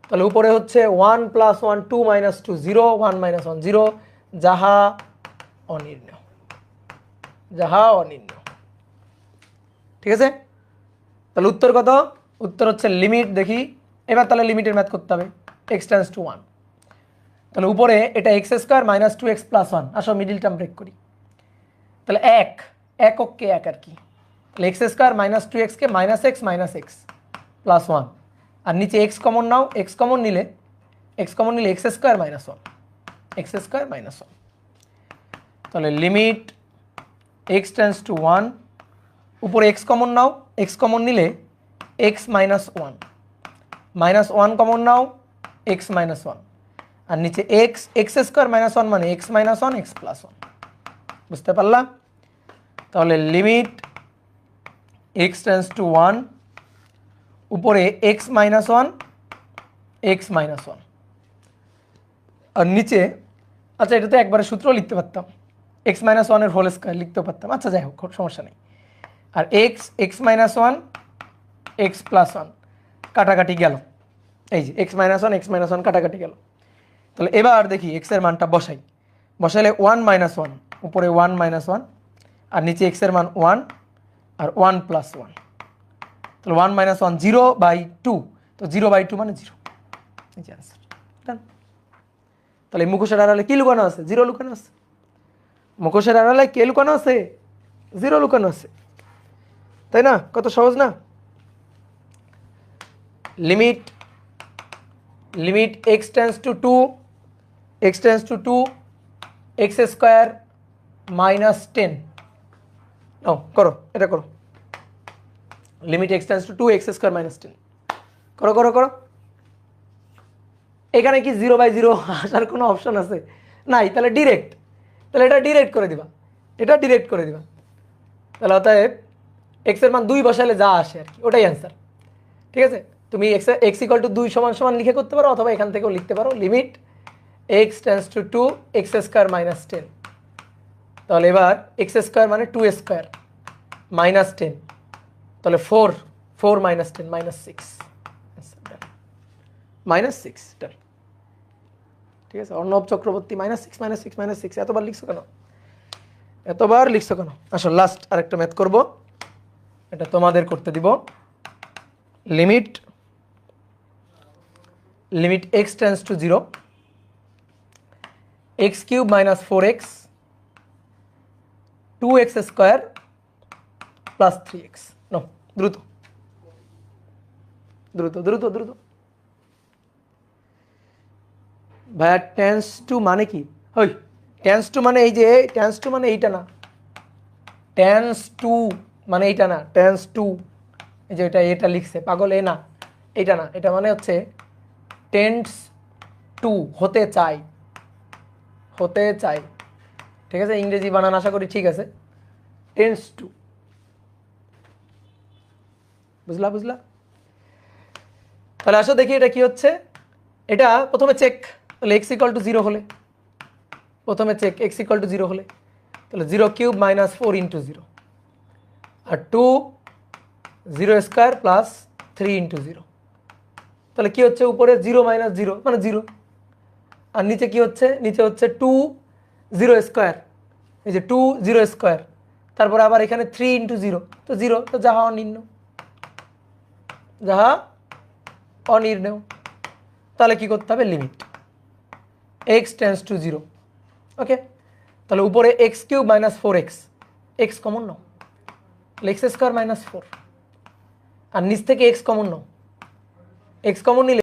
তাহলে উপরে হচ্ছে 1 প্লাস 1 2 মাইনাস 2 0, 1 মাইনাস 1 0, যাহা অনির্ণেয়, ঠিক আছে? তাহলে উত্তর কত? উত্তর হচ্ছে লিমিট, দেখি এবার তাহলে লিমিটের ম্যাথ করতে হবে, এক্স টেন্স টু 1, তাহলে উপরে এটা x square minus 2x plus 1, আসো মিডিল টার্ম ব্রেক করি, তাহলে এককে এক আর কি, তাহলে এক্স স্কোয়ার মাইনাস 2x কে মাইনাস এক্স প্লাস 1 আর নিচে এক্স কমন নাও, এক্স কমন নিলে এক্স স্কোয়ার মাইনাস 1, তাহলে লিমিট এক্স টেন্স টু 1 উপরে এক্স কমন নাও, এক্স কমন নিলে এক্স মাইনাস 1 কমন নাও, এক্স মাইনাস 1 আর নিচে এক্স স্কোয়ার মাইনাস 1 মানে এক্স মাইনাস 1 এক্স প্লাস 1, বুঝতে পারলাম? তাহলে লিমিট এক্স টেন্স টু 1 উপরে এক্স মাইনাস 1 আর নিচে, আচ্ছা এটা তো একবারে সূত্র লিখতে পারতাম, এক্স মাইনাস 1 এর হোল স্কোয়ার লিখতেও পারতাম, আচ্ছা যাই হোক সমস্যা নেই, আর এক্স মাইনাস 1 এক্স প্লাস 1 কাটাকাটি গেল, এই যে এক্স মাইনাস 1 কাটাকাটি গেল। তাহলে এবার দেখি এক্স এর মানটা বসাইলে 1 মাইনাস 1 উপরে 1 মাইনাস 1 আর নিচে এক্স এর মান 1 আর 1 প্লাস 1, তাহলে 1 - 1 0/2, তো 0/2 মানে 0, এই যে অ্যান্সার। ডান। তাহলে মুখোশের আড়ালে কি লুকানো আছে? 0 লুকানো আছে। মুখোশের আড়ালে কে লুকানো আছে? 0 লুকানো আছে, তাই না? কত সহজ না? Limit x tends two 2, x tends two 2, x square minus 10, নাও করো, এটা করো। Limit x tends two 2, x square minus 10, করো করো করো। এখানে কি 0/0 আসার কোনো অপশন আছে? নাই। তাহলে ডিরেক্ট, তাহলে এটা ডিরেক্ট করে দিবা, এটা ডিরেক্ট করে দিবা। তাহলে অতএব x এর মান 2 বসালে যা আসে আর কি, ওটাই অ্যান্সার। ঠিক আছে? তুমি x = 2 = লিখে করতে পারো, অথবা এখান থেকেও লিখতে পারো limit x tends two 2, x square minus 10। তাহলে এবার x স্কয়ার মানে 2 স্কয়ার মাইনাস 10, তাহলে 4 - 10 -6, -6। ঠিক আছে? অর্ণব চক্রবর্তী -6 -6 -6 এতবার লিখছো কেন? এতবার লিখছো কেন? আসো লাস্ট আরেকটা ম্যাথ করব, এটা তোমাদের করতে দিব। Limit x tends to 0, x³ - 4x, 2x square plus 3x। No, দ্রুত দ্রুত দ্রুত দ্রুত। ভাইয়া টেন্স টু মানে কি? ওই টেন্স টু মানে এই যে টেন্স টু মানে এইটা না, টেন্স টু মানে এইটা না, টেন্স টু এই যে এটা লিখছে পাগল, এ না, এইটা না, এটা মানে হচ্ছে টেন্স টু, হতে চাই, হতে চাই। ঠিক আছে? ইংরেজি বানান আশা করি ঠিক আছে। টেন্স টু, বুঝলা বুঝলা? তাহলে আসো দেখি এটা কি হচ্ছে। এটা প্রথমে চেক, তাহলে x = 0 হলে, প্রথমে চেক x = 0 হলে, তাহলে 0³ - 4 × 0, আর 2 0 স্কয়ার প্লাস 3 × 0। তাহলে কি হচ্ছে? উপরে 0 - 0 মানে 0, আর নিচে কি হচ্ছে? নিচে হচ্ছে 2 0 স্কয়ার, এই যে 2 0 স্কয়ার, তারপরে আবার এখানে 3 × 0, তো 0, তো যাহা অনির্ণয়, যাহা অনির্ণয়। তাহলে কি করতে হবে? Limit x tends to 0। ওকে, তাহলে উপরে x³ - 4x, x কমন নাও, x স্কয়ার মাইনাস 4, আর নিচ থেকে x কমন নাও, x কমন নিলে